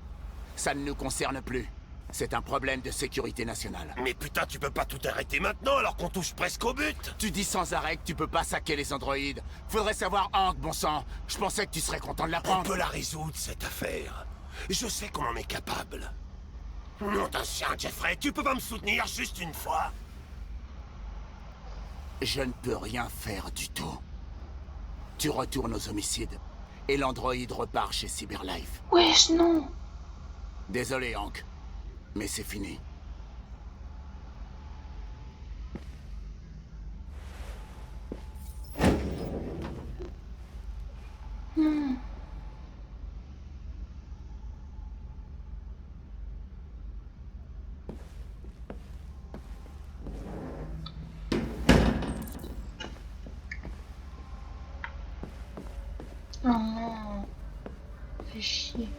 Ça ne nous concerne plus. C'est un problème de sécurité nationale. Mais putain, tu peux pas tout arrêter maintenant alors qu'on touche presque au but. Tu dis sans arrêt que tu peux pas saquer les androïdes. Faudrait savoir, Hank, bon sang. Je pensais que tu serais content de On l'apprendre. peut la résoudre, cette affaire. Je sais qu'on en est capable. Non d'un chien, Jeffrey, tu peux pas me soutenir juste une fois? Je ne peux rien faire du tout. Tu retournes aux homicides. Et l'androïde repart chez Cyberlife. Wesh, non. Désolé, Hank. Mais c'est fini. Oh non. Fais chier.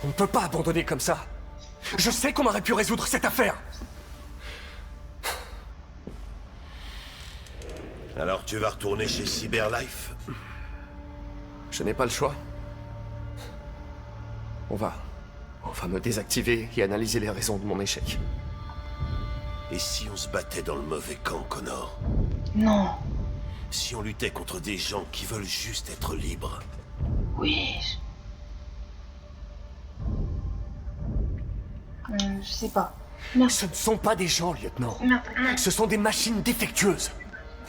On ne peut pas abandonner comme ça. Je sais qu'on aurait pu résoudre cette affaire. Alors tu vas retourner chez Cyberlife? Je n'ai pas le choix. On va me désactiver et analyser les raisons de mon échec. Et si on se battait dans le mauvais camp, Connor? Non. Si on luttait contre des gens qui veulent juste être libres? Oui. Je sais pas. Merde. Ce ne sont pas des gens, lieutenant. Merde. Ce sont des machines défectueuses.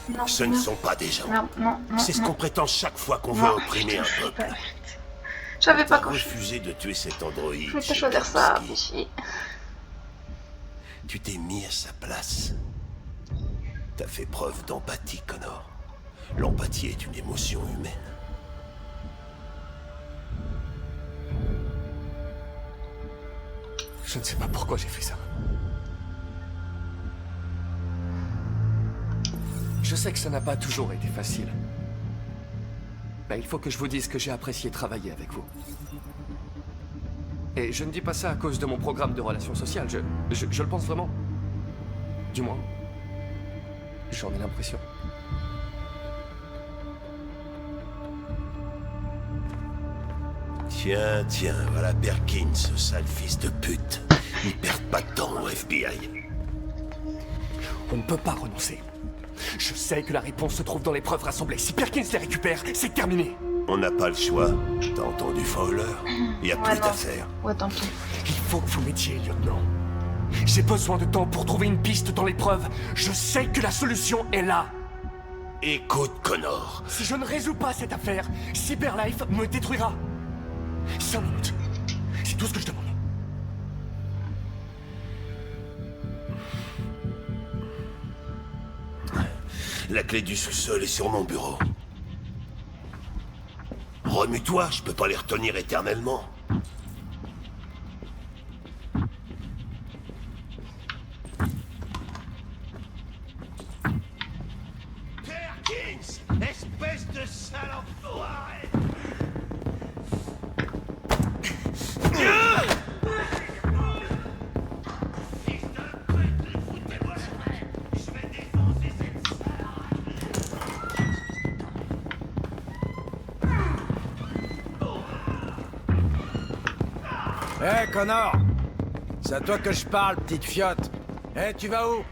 Non, Ce ne sont pas des gens. Merde, non, non, C'est ce non. qu'on prétend chaque fois qu'on veut Non, opprimer un je savais peuple. pas. Je savais pas T'as quand je... refusé de tuer cet androïde. Je vais pas chez choisir ça, Kamsky. Vichy. Tu t'es mis à sa place. T'as fait preuve d'empathie, Connor. L'empathie est une émotion humaine. Je ne sais pas pourquoi j'ai fait ça. Je sais que ça n'a pas toujours été facile. Mais il faut que je vous dise que j'ai apprécié travailler avec vous. Et je ne dis pas ça à cause de mon programme de relations sociales. Je le pense vraiment. Du moins, j'en ai l'impression. Tiens, tiens, voilà Perkins, ce sale fils de pute. Ils perdent pas de temps au FBI. On ne peut pas renoncer. Je sais que la réponse se trouve dans les preuves rassemblées. Si Perkins les récupère, c'est terminé. On n'a pas le choix. T'as entendu, Fowler? Il y a plus d'affaires. Ouais, tant pis. Il faut que vous m'aidiez, lieutenant. J'ai besoin de temps pour trouver une piste dans les preuves. Je sais que la solution est là. Écoute, Connor. Si je ne résous pas cette affaire, Cyberlife me détruira. 5 minutes. C'est tout ce que je demande. La clé du sous-sol est sur mon bureau. Remue-toi, je peux pas les retenir éternellement. Perkins, espèce de sale enfoiré! Hé, Connor! C'est à toi que je parle, petite fiotte. Hé, tu vas où?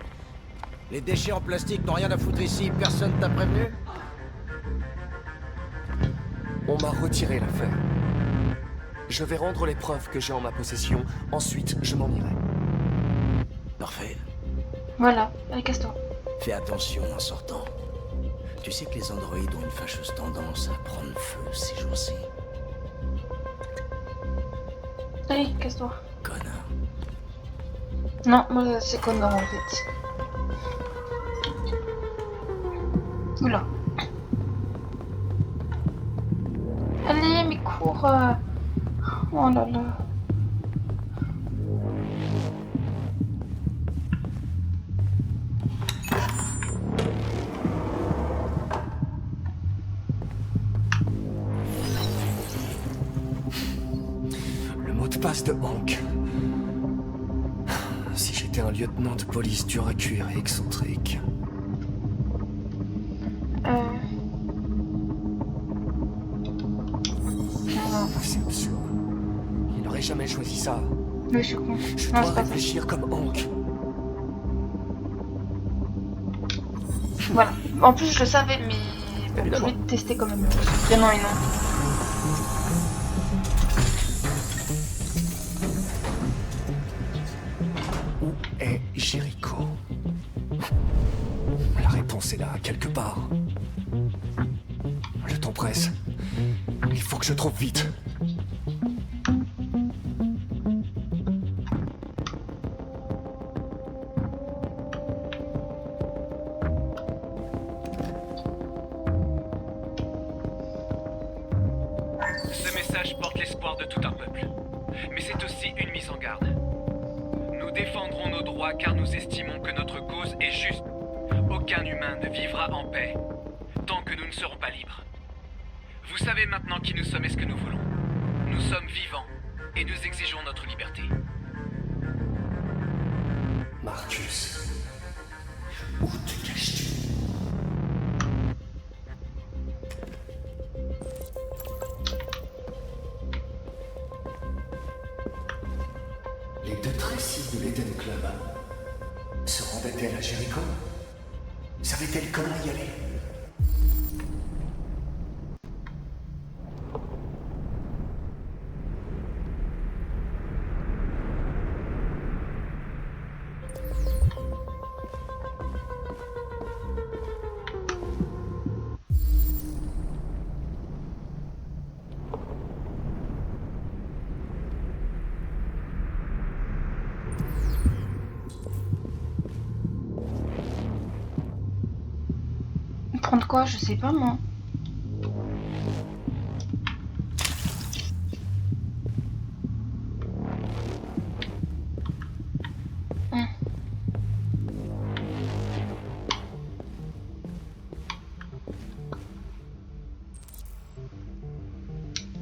Les déchets en plastique n'ont rien à foutre ici, personne t'a prévenu? On m'a retiré l'affaire. Je vais rendre les preuves que j'ai en ma possession, ensuite je m'en irai. Parfait. Voilà, allez, casse-toi. Fais attention en sortant. Tu sais que les androïdes ont une fâcheuse tendance à prendre feu ces jours-ci. Allez, casse-toi. Connard. Non, moi c'est Connor en fait. Oula. Allez, mais cours. Oh là là. Le mot de passe de Hank. Si j'étais un lieutenant de police dur à cuire et excentrique. C'est absurde. Il n'aurait jamais choisi ça. Mais je suis con. Je Non, dois c'est pas réfléchir comme Hank. Voilà. En plus, je le savais, mais bon, je voulais tester quand même. Prénom et nom. Où est Jericho? La réponse est là, quelque part. Le temps presse. Il faut que je trouve vite. Ce message porte l'espoir de tout un peuple. Mais c'est aussi une mise en garde. Nous défendrons nos droits car nous estimons que notre cause est juste. Aucun humain ne vivra en paix tant que nous ne serons pas libres. Vous savez maintenant qui nous sommes et ce que nous voulons. Nous sommes vivants et nous exigeons notre liberté. Marcus, où te caches-tu? Les deux Tracy de l'Eden Club se rendaient-elles à Jericho? Savait-elle comment y aller? Prendre quoi? Je sais pas moi.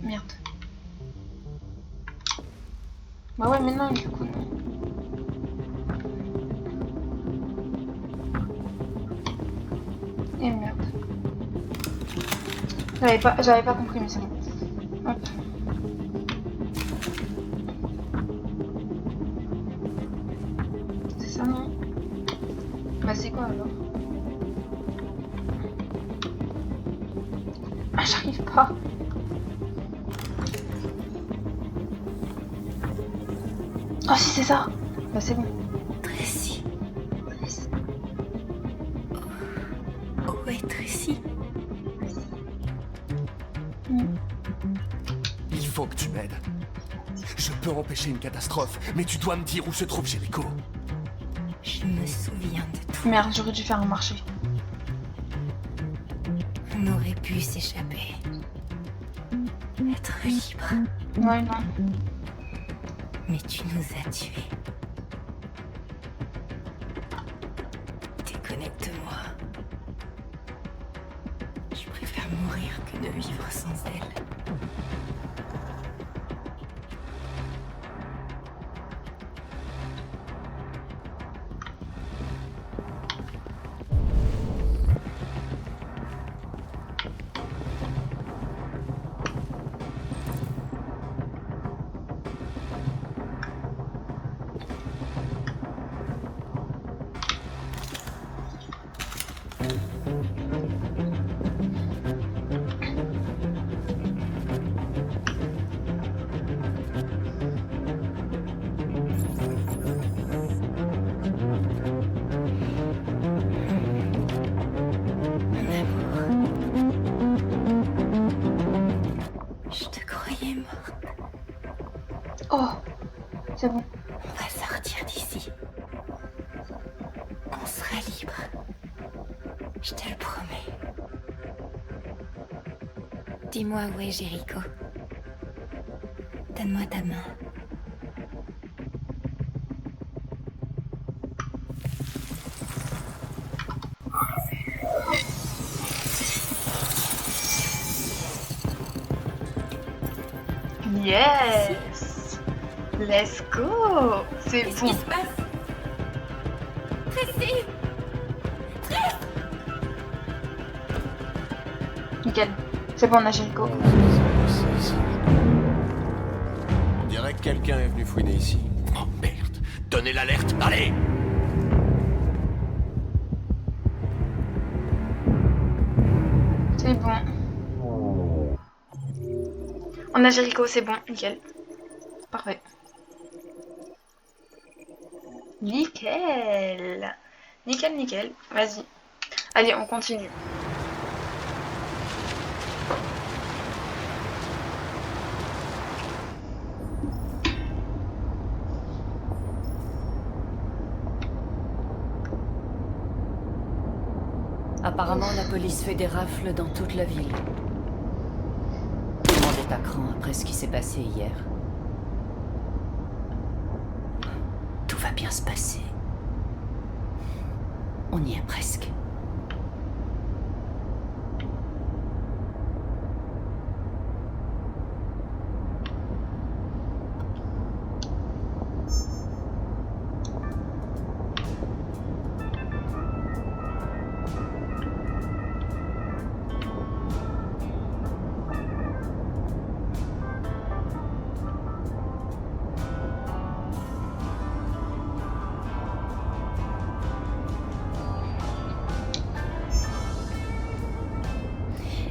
Merde. Bah ouais, mais non, du coup, non. Et merde. J'avais pas compris, mais c'est bon. Hop. C'est ça, non? Bah c'est quoi alors? Ah, j'arrive pas. Oh si, c'est ça. Bah c'est bon. Tracy. Où est Tracy? Il faut que tu m'aides. Je peux empêcher une catastrophe, mais tu dois me dire où se trouve Jericho. Je me souviens de tout. Merde, j'aurais dû faire un marché. On aurait pu s'échapper. Être libre. Ouais, non. Mais tu nous as tués. Déconnecte-moi. Je préfère mourir que de vivre sans elle. Oh, c'est bon. On va sortir d'ici. On sera libre. Je te le promets. Dis-moi où est Jericho. Donne-moi ta main. Yes! Let's go! C'est bon. Qu'est-ce qui se passe? Tracy! Nickel. C'est bon, on a Jericho. On dirait que quelqu'un est venu fouiner ici. Oh merde. Donnez l'alerte, allez! C'est bon. On a Jericho, c'est bon, nickel. Parfait. Nickel. Nickel, nickel. Vas-y. Allez, on continue. Apparemment, la police fait des rafles dans toute la ville. Tout le monde est à cran après ce qui s'est passé hier. Tout va bien se passer. On y est presque.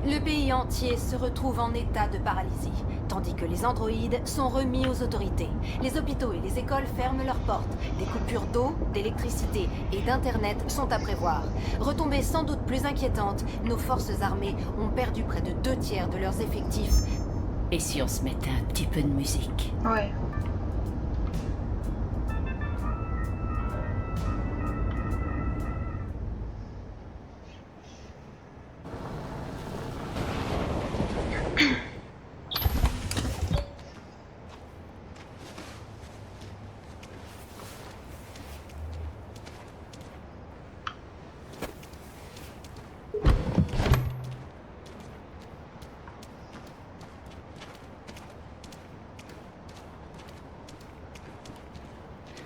Le pays entier se retrouve en état de paralysie, tandis que les androïdes sont remis aux autorités. Les hôpitaux et les écoles ferment leurs portes. Des coupures d'eau, d'électricité et d'internet sont à prévoir. Retombées sans doute plus inquiétantes, nos forces armées ont perdu près de 2/3 de leurs effectifs. Et si on se mettait un petit peu de musique? Ouais.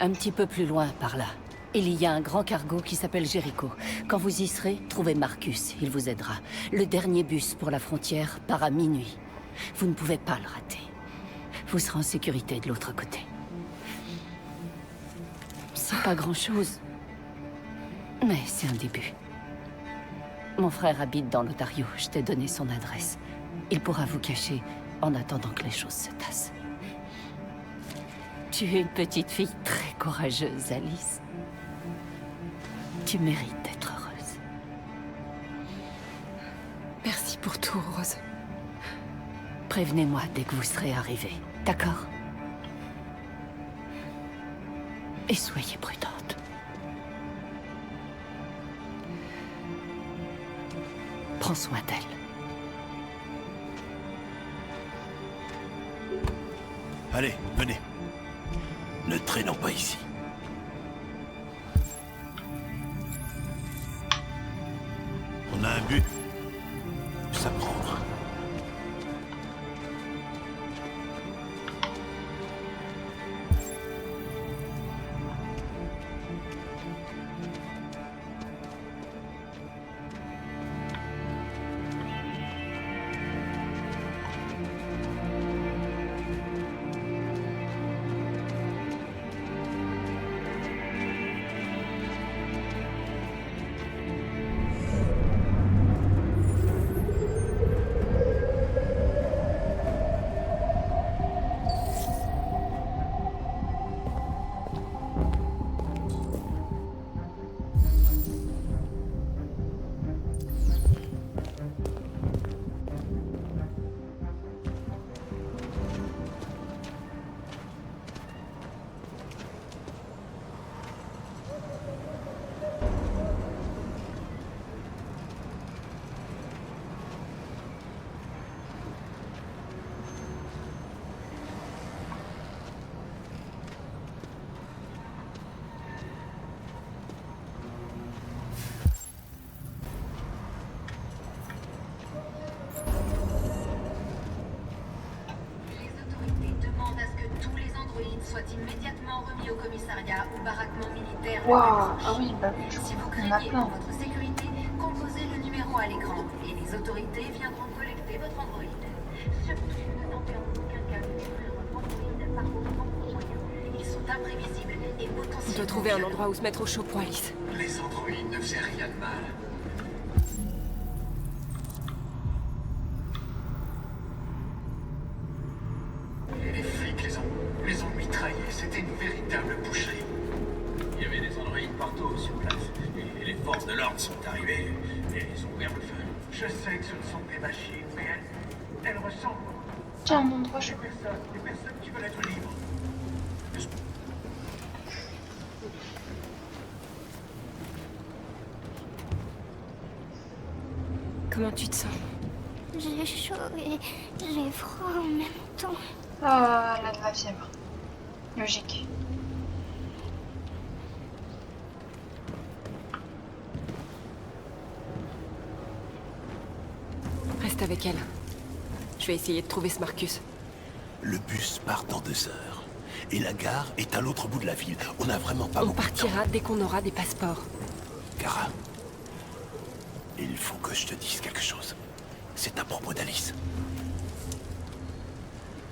Un petit peu plus loin, par là. Il y a un grand cargo qui s'appelle Jericho. Quand vous y serez, trouvez Marcus, il vous aidera. Le dernier bus pour la frontière part à minuit. Vous ne pouvez pas le rater. Vous serez en sécurité de l'autre côté. C'est pas grand-chose, mais c'est un début. Mon frère habite dans l'Ontario, je t'ai donné son adresse. Il pourra vous cacher en attendant que les choses se tassent. Tu es une petite fille très courageuse, Alice. Tu mérites d'être heureuse. Merci pour tout, Rose. Prévenez-moi dès que vous serez arrivés, d'accord? Et soyez prudente. Prends soin d'elle. Allez, venez. Ne traînons pas ici. On a un but. À prendre. Soit immédiatement remis au commissariat ou baraquement militaire. Wow. Ah oui, bah oui, si vous craignez pour votre sécurité, composez le numéro à l'écran et les autorités viendront collecter votre Android. Surtout, ne tentez en aucun cas de détruire votre Android par vos propres moyens. Ils sont imprévisibles et potentiellement... On doit trouver un endroit où se mettre au chaud pour Alice. Les androïdes ne faisaient rien de mal. Et les flics les ont mitraillés. C'était une véritable boucherie. Il y avait des androïdes partout sur place. Et les forces de l'ordre sont arrivées et ils ont ouvert le feu. Je sais que ce ne sont des machines, mais elles ressemblent. Tiens, un endroit chaud. Des personnes qui veulent être libres. Comment tu te sens? J'ai chaud et j'ai froid en même temps. Ah, elle a de la fièvre. Logique. Reste avec elle. Je vais essayer de trouver ce Marcus. Le bus part dans 2 heures. Et la gare est à l'autre bout de la ville. On n'a vraiment pas beaucoup de temps. On partira dès qu'on aura des passeports. Kara, il faut que je te dise quelque chose. C'est à propos d'Alice.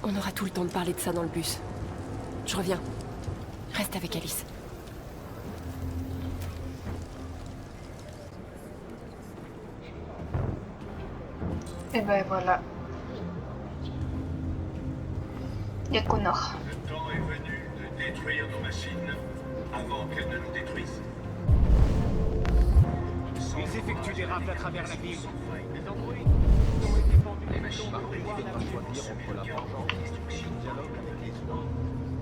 On aura tout le temps de parler de ça dans le bus. Je reviens. Reste avec Alice. Et ben voilà. Il y a Connor. Le temps est venu de détruire nos machines avant qu'elles ne nous détruisent. Ils effectuent des rafles à travers la ville. Les androïdes ont été pendus. Les machines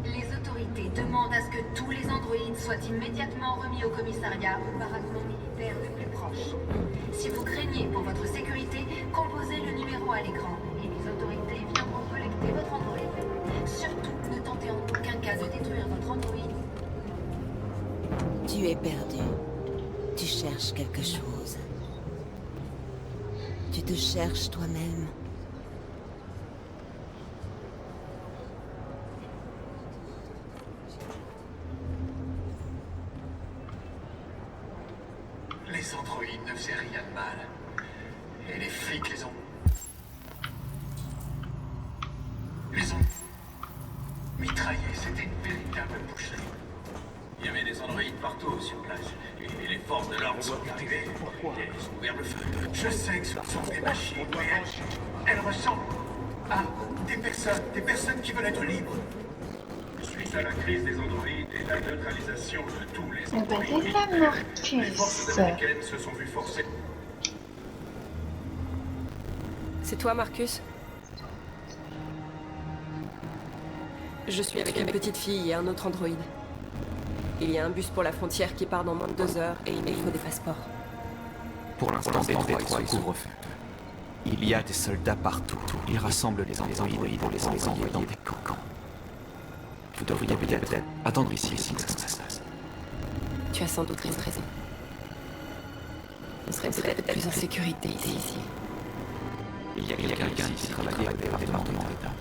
Les autorités demandent à ce que tous les androïdes soient immédiatement remis au commissariat ou baraquement militaire le plus proche. Si vous craignez pour votre sécurité, composez le numéro à l'écran et les autorités viendront collecter votre Android. Surtout, ne tentez en aucun cas de détruire votre Android. Tu es perdu. Tu cherches quelque chose. Tu te cherches toi-même. Les androïdes ne faisaient rien de mal. Et les flics les ont mitraillés. C'était une véritable boucherie. Il y avait des androïdes partout sur place. Et les forces de l'ordre sont arrivées et ils ont ouvert le feu. Je sais que ce sont des machines, mais elles ressemblent à des personnes qui veulent être libres. Suite à la crise des androïdes et la neutralisation de tous les Eh ben, androïdes, il est là, Marcus. les forces américaines se sont vues forcer. C'est toi, Marcus? Je suis avec une petite fille et un autre androïde. Il y a un bus pour la frontière qui part dans moins de 2 heures et il faut des passeports. Pour l'instant, Détroit est sous couvre-feu. Il y a des soldats partout. Ils rassemblent les androïdes pour les envoyer dans des camps. Vous devriez peut-être attendre ici que ça se passe. Tu as sans doute raison. On serait peut-être plus en sécurité ici. Il y a quelqu'un ici qui travaille avec le département d'État.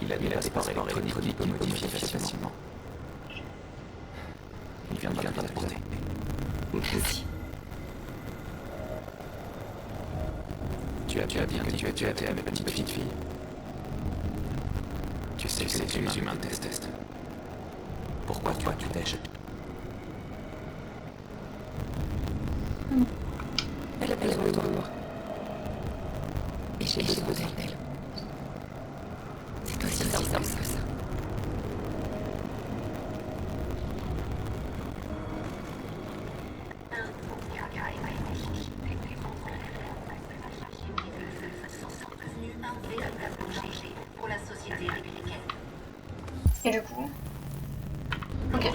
Il a des passeports électroniques qui modifient facilement. Il vient de l'apporter. Merci. Tu as dit que tu étais avec une petite fille. Tu sais que les humains testent. Pourquoi tu t'es? Elle a besoin de moi. Et j'ai besoin d'elle. C'est aussi simple que ça. Pour la société républicaine. Et du coup... Ok.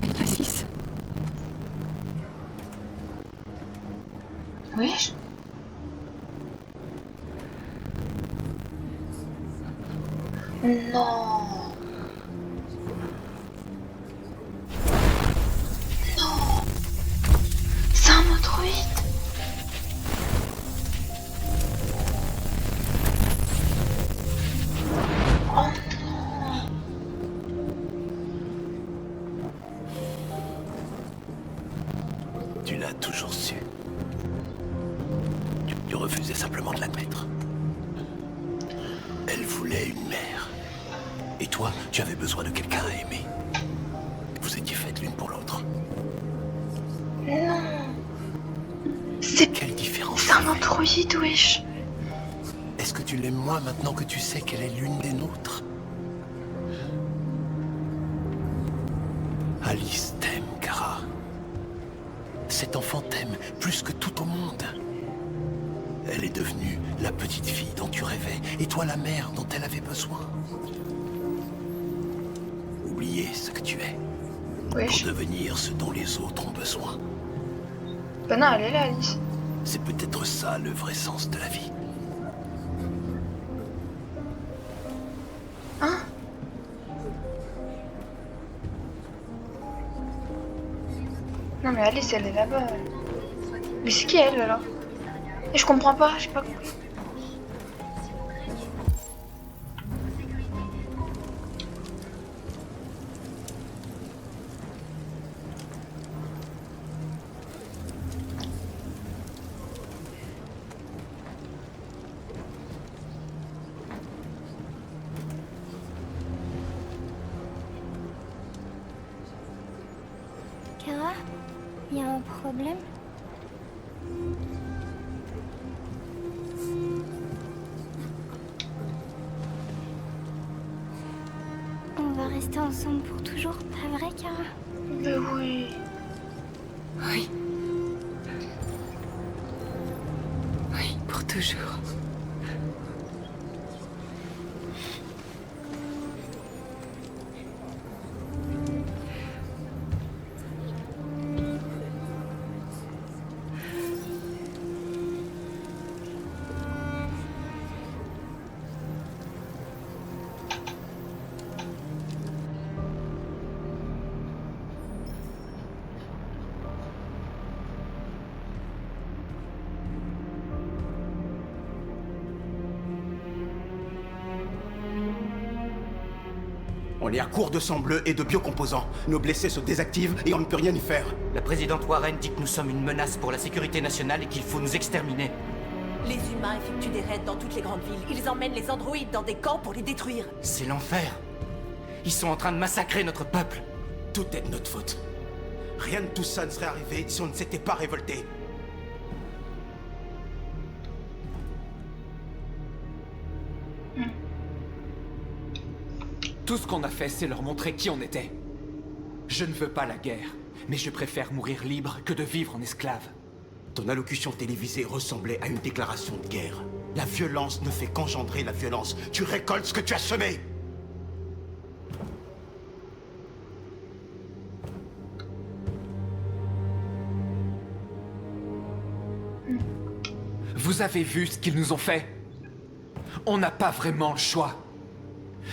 Alpha 6. Oui. Non. Non. C'est un androïde. Oh non. Tu l'as toujours su. Tu refusais simplement de l'admettre. Elle voulait une mère. Et toi, tu avais besoin de quelqu'un à aimer. Vous étiez faites l'une pour l'autre. Non. C'est... Quelle différence? C'est un androïde, wesh. Est-ce que tu l'aimes moins maintenant que tu sais qu'elle est l'une des nôtres? Alice t'aime, Kara. Cet enfant t'aime plus que tout au monde. Elle est devenue la petite fille dont tu rêvais, et toi la mère dont elle avait besoin. Oublier ce que tu es, Wesh. pour devenir ce dont les autres ont besoin. Bah non, elle est là, Alice. C'est peut-être ça le vrai sens de la vie. Hein? Non mais Alice, elle est là-bas. Mais c'est qui elle alors? Et je comprends pas, j'ai pas compris. Kara, y a un problème? On va rester ensemble pour toujours, pas vrai, Kara? Mais oui. Oui. Oui, pour toujours. On est à court de sang bleu et de biocomposants. Nos blessés se désactivent et on ne peut rien y faire. La présidente Warren dit que nous sommes une menace pour la sécurité nationale et qu'il faut nous exterminer. Les humains effectuent des raids dans toutes les grandes villes. Ils emmènent les androïdes dans des camps pour les détruire. C'est l'enfer. Ils sont en train de massacrer notre peuple. Tout est de notre faute. Rien de tout ça ne serait arrivé si on ne s'était pas révolté. Tout ce qu'on a fait, c'est leur montrer qui on était. Je ne veux pas la guerre, mais je préfère mourir libre que de vivre en esclave. Ton allocution télévisée ressemblait à une déclaration de guerre. La violence ne fait qu'engendrer la violence. Tu récoltes ce que tu as semé. Vous avez vu ce qu'ils nous ont fait? On n'a pas vraiment le choix.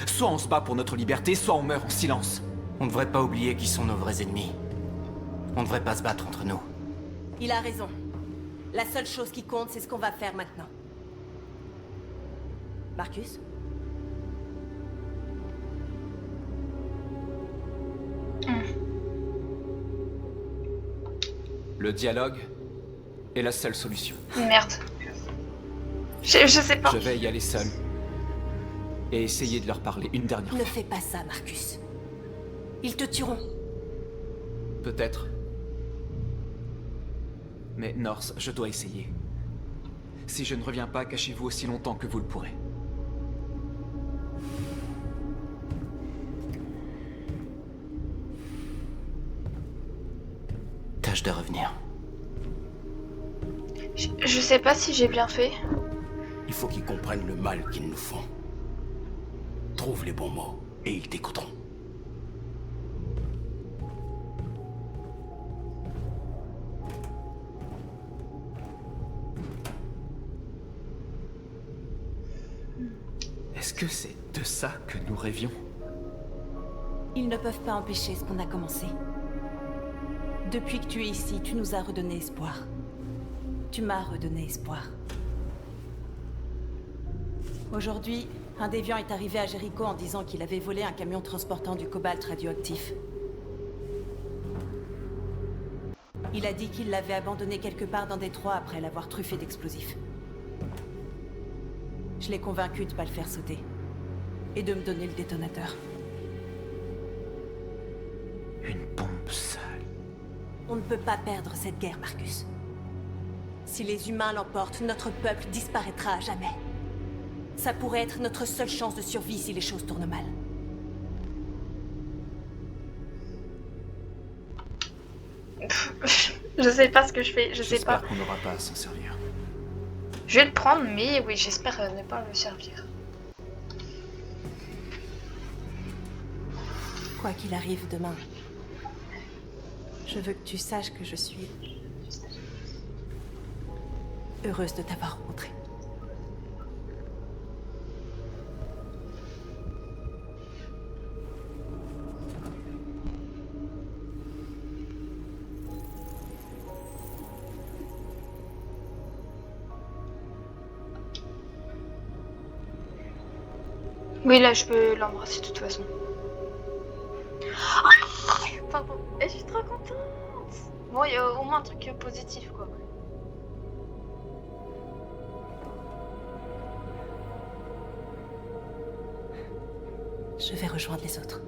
Soit on se bat pour notre liberté, soit on meurt en silence. On ne devrait pas oublier qui sont nos vrais ennemis. On ne devrait pas se battre entre nous. Il a raison. La seule chose qui compte, c'est ce qu'on va faire maintenant. Marcus? Le dialogue est la seule solution. Merde. Je sais pas. Je vais y aller seul. Et essayer de leur parler une dernière Ne fois. fais pas ça, Marcus. Ils te tueront. Peut-être. Mais North, je dois essayer. Si je ne reviens pas, cachez-vous aussi longtemps que vous le pourrez. Tâche de revenir. Je sais pas si j'ai bien fait. Il faut qu'ils comprennent le mal qu'ils nous font. Trouve les bons mots et ils t'écouteront. Est-ce que c'est de ça que nous rêvions? Ils ne peuvent pas empêcher ce qu'on a commencé. Depuis que tu es ici, tu nous as redonné espoir. Tu m'as redonné espoir. Aujourd'hui, un déviant est arrivé à Jericho en disant qu'il avait volé un camion transportant du cobalt radioactif. Il a dit qu'il l'avait abandonné quelque part dans Détroit après l'avoir truffé d'explosifs. Je l'ai convaincu de ne pas le faire sauter. Et de me donner le détonateur. Une bombe sale. On ne peut pas perdre cette guerre, Marcus. Si les humains l'emportent, notre peuple disparaîtra à jamais. Ça pourrait être notre seule chance de survie si les choses tournent mal. Je sais pas ce que je fais, je sais pas. J'espère qu'on n'aura pas à s'en servir. Je vais le prendre, mais oui, j'espère ne pas le servir. Quoi qu'il arrive demain, je veux que tu saches que je suis heureuse de t'avoir rencontré. Oui, là, je peux l'embrasser de toute façon. Pardon, je suis trop contente. Bon, il y a au moins un truc positif, quoi. Je vais rejoindre les autres.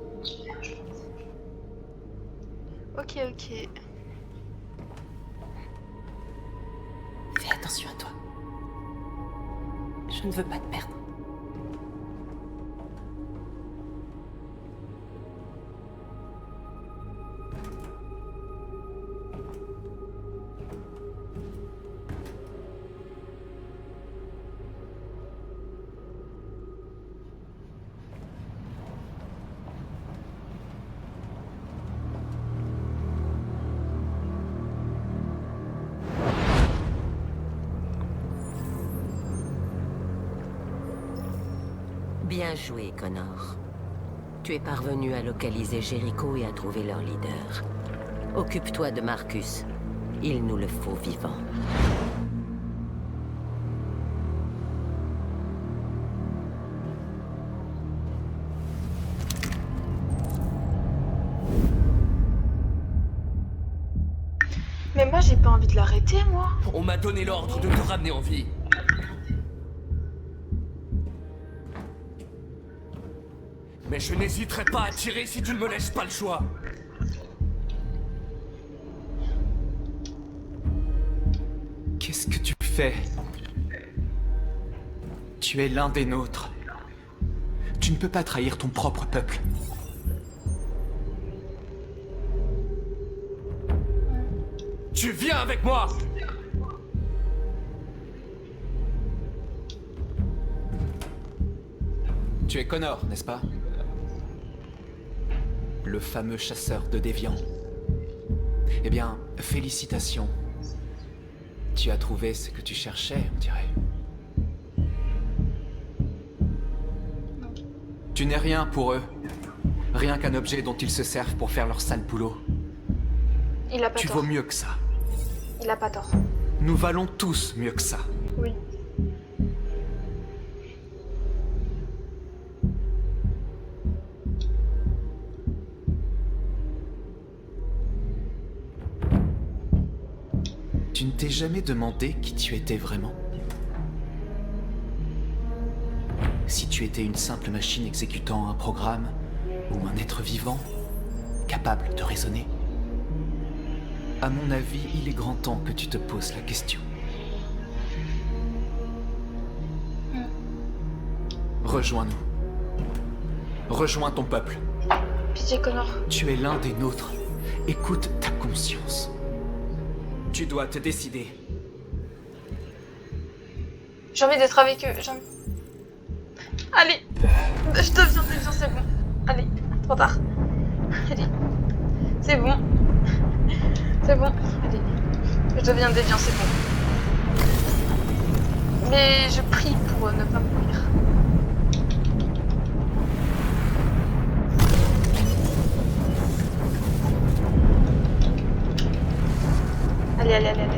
Ok, ok. Fais attention à toi. Je ne veux pas te perdre. Bien joué, Connor. Tu es parvenu à localiser Jericho et à trouver leur leader. Occupe-toi de Marcus. Il nous le faut vivant. Mais moi, j'ai pas envie de l'arrêter, moi. On m'a donné l'ordre de te ramener en vie. Mais je n'hésiterai pas à tirer si tu ne me laisses pas le choix. Qu'est-ce que tu fais? Tu es l'un des nôtres. Tu ne peux pas trahir ton propre peuple. Tu viens avec moi! Tu es Connor, n'est-ce pas? Le fameux chasseur de déviants. Eh bien, félicitations. tu as trouvé ce que tu cherchais, on dirait. Tu n'es rien pour eux. Rien qu'un objet dont ils se servent pour faire leur sale boulot. Il a pas Tu tort. vaux mieux que ça. Il a pas tort. Nous valons tous mieux que ça. Oui. Tu ne t'es jamais demandé qui tu étais vraiment? Si tu étais une simple machine exécutant un programme, ou un être vivant, capable de raisonner? À mon avis, il est grand temps que tu te poses la question. Rejoins-nous. Rejoins ton peuple. Pitié, Connor. Tu es l'un des nôtres. Écoute ta conscience. Tu dois te décider. J'ai envie d'être avec eux. Allez, je deviens déviant, c'est bon. Allez, trop tard. Allez, c'est bon. C'est bon, allez. Je deviens déviant, c'est bon. Mais je prie pour ne pas mourir. Allez, allez, allez, allez.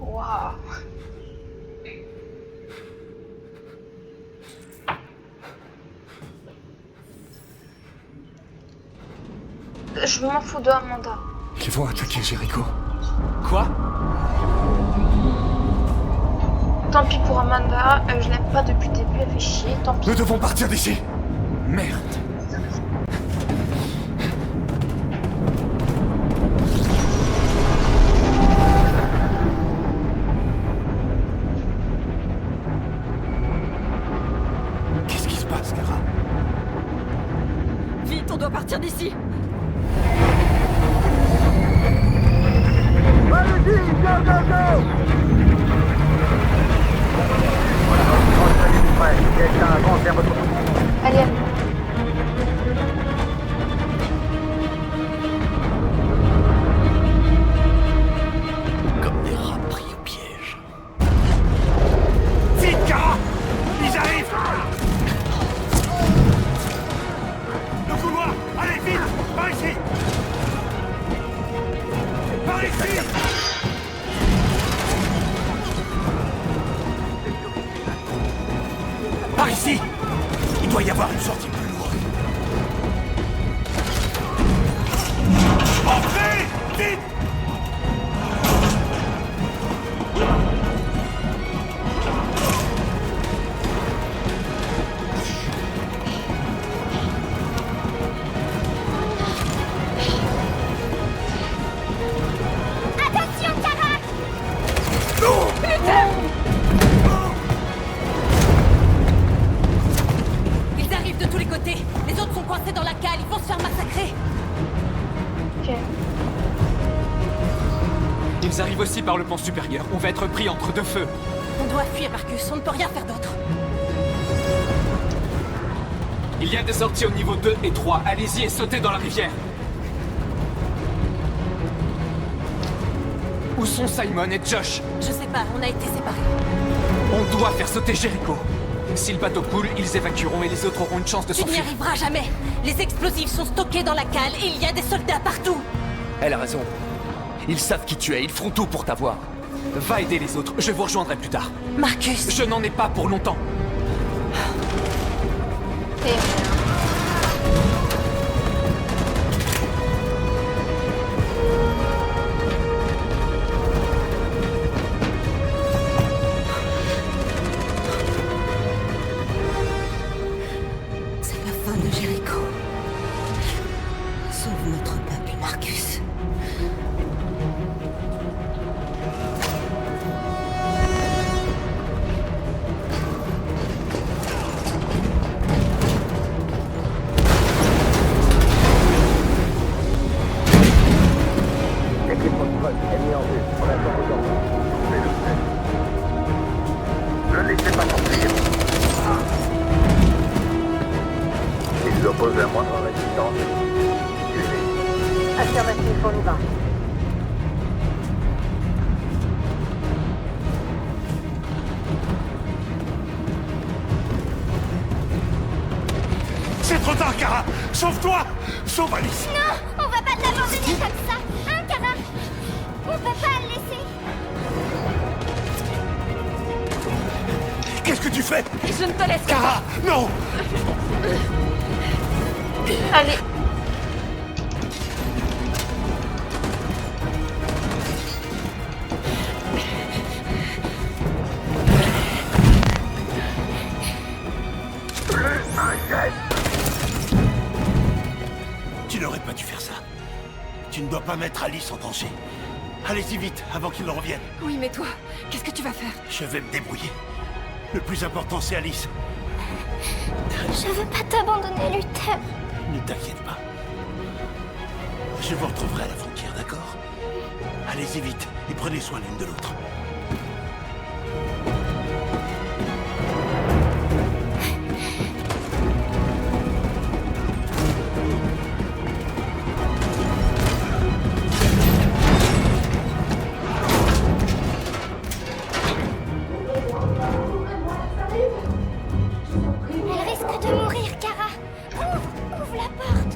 Waouh. Je m'en fous de Amanda. Ils vont attaquer Jericho. Quoi? Tant pis pour Amanda, je l'aime pas depuis le début, elle fait chier, tant pis. Nous devons partir d'ici. Merde. Qu'est-ce qui se passe, Kara? Vite, on doit partir d'ici. Allez-y, go, go, go! Quelqu'un avance vers votre... Allez, allez. Comme des rats pris au piège. Vite, Kara! Ils arrivent! Le couloir! Allez, vite! Par ici! Par ici! Par ici! Il doit y avoir une sortie plus lourde. Entrez! Vite! Attention, Kara! Non! Putain! Ils arrivent de tous les côtés. Les autres sont coincés dans la cale. Ils vont se faire massacrer. Ok. Ils arrivent aussi par le pont supérieur. On va être pris entre deux feux. On doit fuir, Marcus. On ne peut rien faire d'autre. Il y a des sorties au niveau 2 et 3. Allez-y et sautez dans la rivière. Où sont Simon et Josh? Je sais pas. On a été séparés. On doit faire sauter Jericho. Si le bateau coule, ils évacueront et les autres auront une chance de Tu n'y s'enfuir. arriveras jamais. Les explosifs sont stockés dans la cale et il y a des soldats partout. Elle a raison. Ils savent qui tu es, ils feront tout pour t'avoir. Va aider les autres, je vous rejoindrai plus tard. Marcus! Je n'en ai pas pour longtemps. C'est la fin de Jericho. Sauve notre peuple, Marcus. L'équipe Foxtrot est mise en vue. On attend vos ordres. Mais le fait. Ne laissez pas s'enfuir. S'ils opposent la moindre résistance, Affirmatif, on y va. C'est trop tard, Kara! Sauve-toi! Sauve Alice! Non, on va pas t'abandonner comme ça, hein, Kara? On peut pas le laisser. Qu'est-ce que tu fais? Je ne te laisse pas. Kara! Non! Allez. Tu n'aurais pas dû faire ça. Tu ne dois pas mettre Alice en danger. Allez-y vite, avant qu'il ne revienne. Oui, mais toi, qu'est-ce que tu vas faire? Je vais me débrouiller. Le plus important, c'est Alice. Je veux pas t'abandonner, Luther. Ne t'inquiète pas. Je vous retrouverai à la frontière, d'accord? Allez-y vite, et prenez soin l'une de l'autre. Elle risque de mourir, Kara. Ouvre la porte.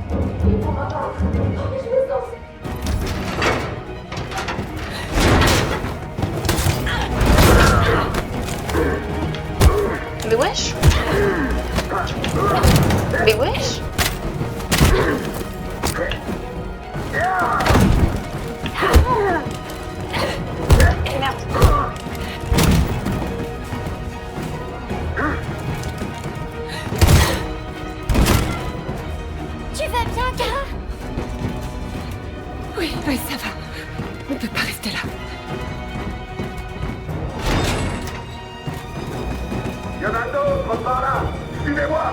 Mais wesh. Mais wesh. Merde. Tu vas bien, Kara? Oui, ça va. On peut pas rester là. Il y en a d'autres par là! Suivez-moi!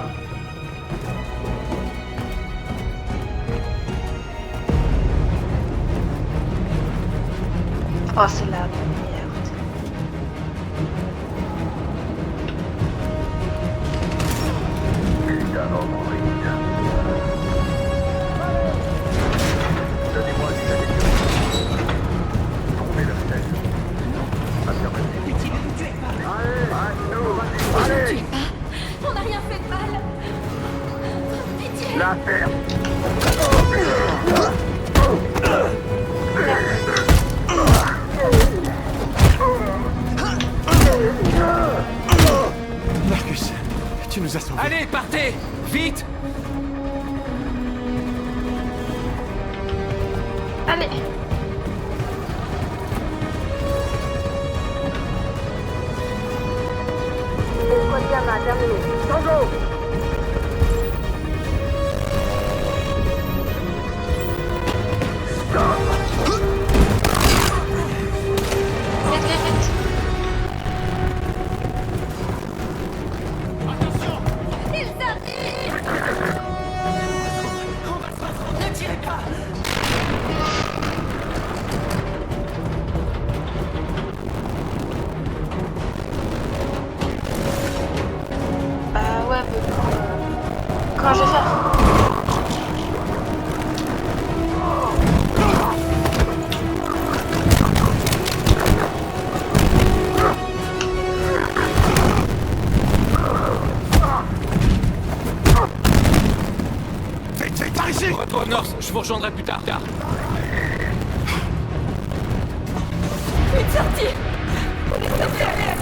Oh, c'est la merde. Putain d'androïde. Donnez-moi du sécurité. Trouvez le sel. Affirmatif. Allez, vas-y, allez! On n'a rien fait de mal. Pitié. La ferme! Marcus, tu nous as sauvés. Allez, partez! Vite! Allez. Escodiama, terminé. Tango! Vite, vite, vite. Ils arrivent. Ne tirez pas! Bah ouais, mais comment je vais faire? Vite, par ici! Retour North, je vous rejoindrai plus tard. Une sortie! On est sortis à l'air!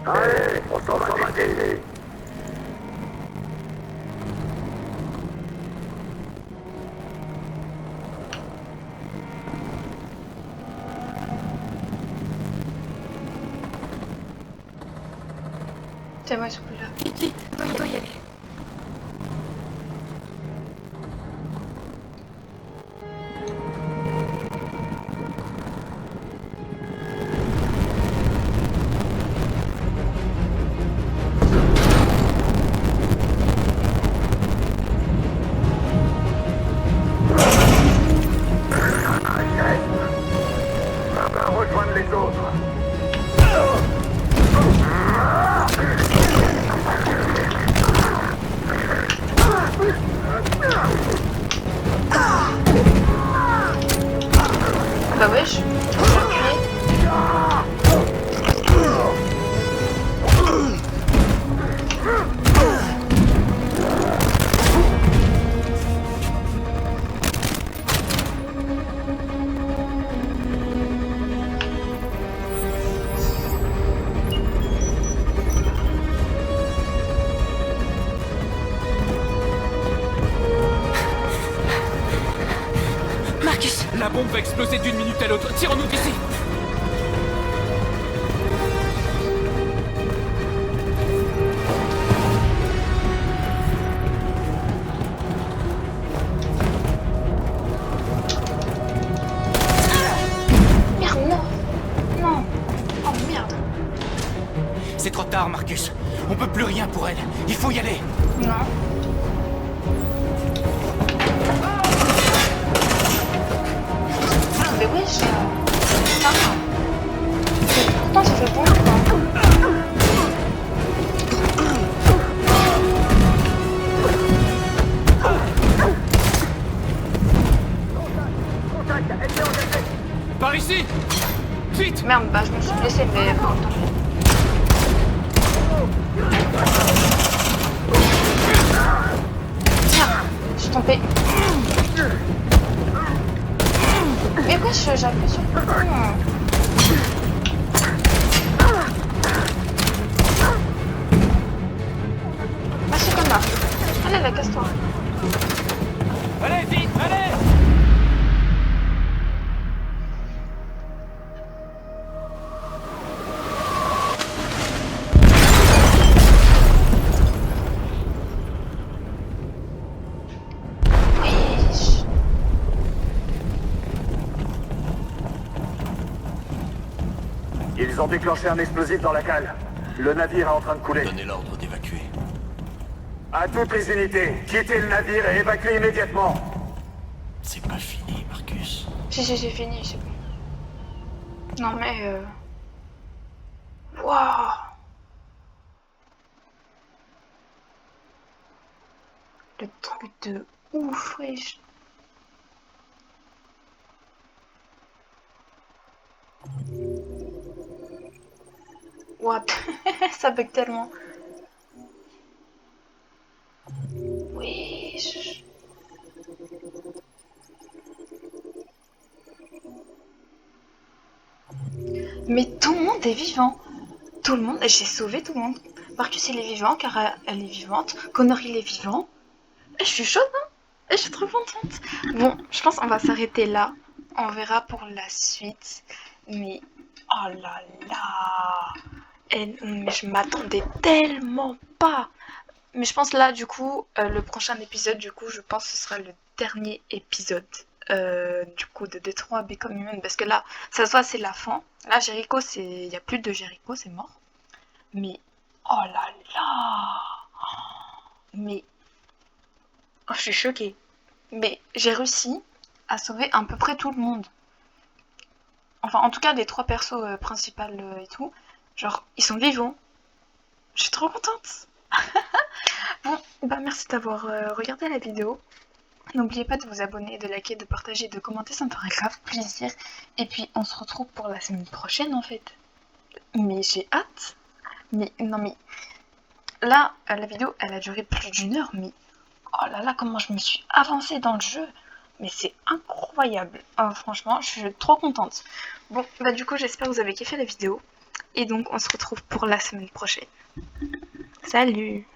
Allez, on s'en va délai. C'est moi, ce coup-là. Vite, on doit y aller. Rejoindre les autres. Bah wesh, Marcus! La bombe va exploser d'une minute à l'autre. Tirons-nous d'ici. merde, non. Non. Oh merde. C'est trop tard, Marcus. On peut plus rien pour elle. Il faut y aller. Non. Mais wesh. Putain. Pourtant, ça fait bon, quoi. Par ici. Vite. Merde, bah je me suis blessée, mais bon. Tiens, je suis tombée. Mais quoi, j'appuie sur le bouton. Ah, c'est comme là. Allez, là, casse-toi. Allez, vite, allez. Wesh. Ils ont déclenché un explosif dans la cale. Le navire est en train de couler. Donnez l'ordre d'évacuer. À toutes les unités, quittez le navire et évacuez immédiatement. C'est pas fini, Marcus. Si, c'est fini, c'est bon. Non, mais Waouh. Le truc de ouf, wesh. What? Ça bug tellement. Wesh. Mais tout le monde est vivant. Tout le monde, j'ai sauvé tout le monde. Marcus il est vivant car elle est vivante. Connor il est vivant. Et je suis chaude, hein. Et je suis trop contente. Bon, je pense qu'on va s'arrêter là. On verra pour la suite. Mais oh là là. Mais je m'attendais tellement pas. Mais je pense là du coup, le prochain épisode du coup, je pense que ce sera le dernier épisode. Du coup de Detroit Become Human, parce que là ça se voit c'est la fin. Là Jericho, il n'y a plus de Jericho, c'est mort. Mais oh là là, mais oh, je suis choquée. Mais j'ai réussi à sauver à peu près tout le monde. Enfin en tout cas les 3 persos principaux et tout. Genre ils sont vivants. Je suis trop contente. Bon bah merci d'avoir regardé la vidéo. N'oubliez pas de vous abonner, de liker, de partager, de commenter, ça me ferait grave plaisir. Et puis on se retrouve pour la semaine prochaine en fait. Mais j'ai hâte. Mais non mais là la vidéo elle a duré plus d'1 heure, mais oh là là comment je me suis avancée dans le jeu. Mais c'est incroyable. Franchement je suis trop contente. Bon bah du coup j'espère que vous avez kiffé la vidéo. Et donc on se retrouve pour la semaine prochaine. Salut!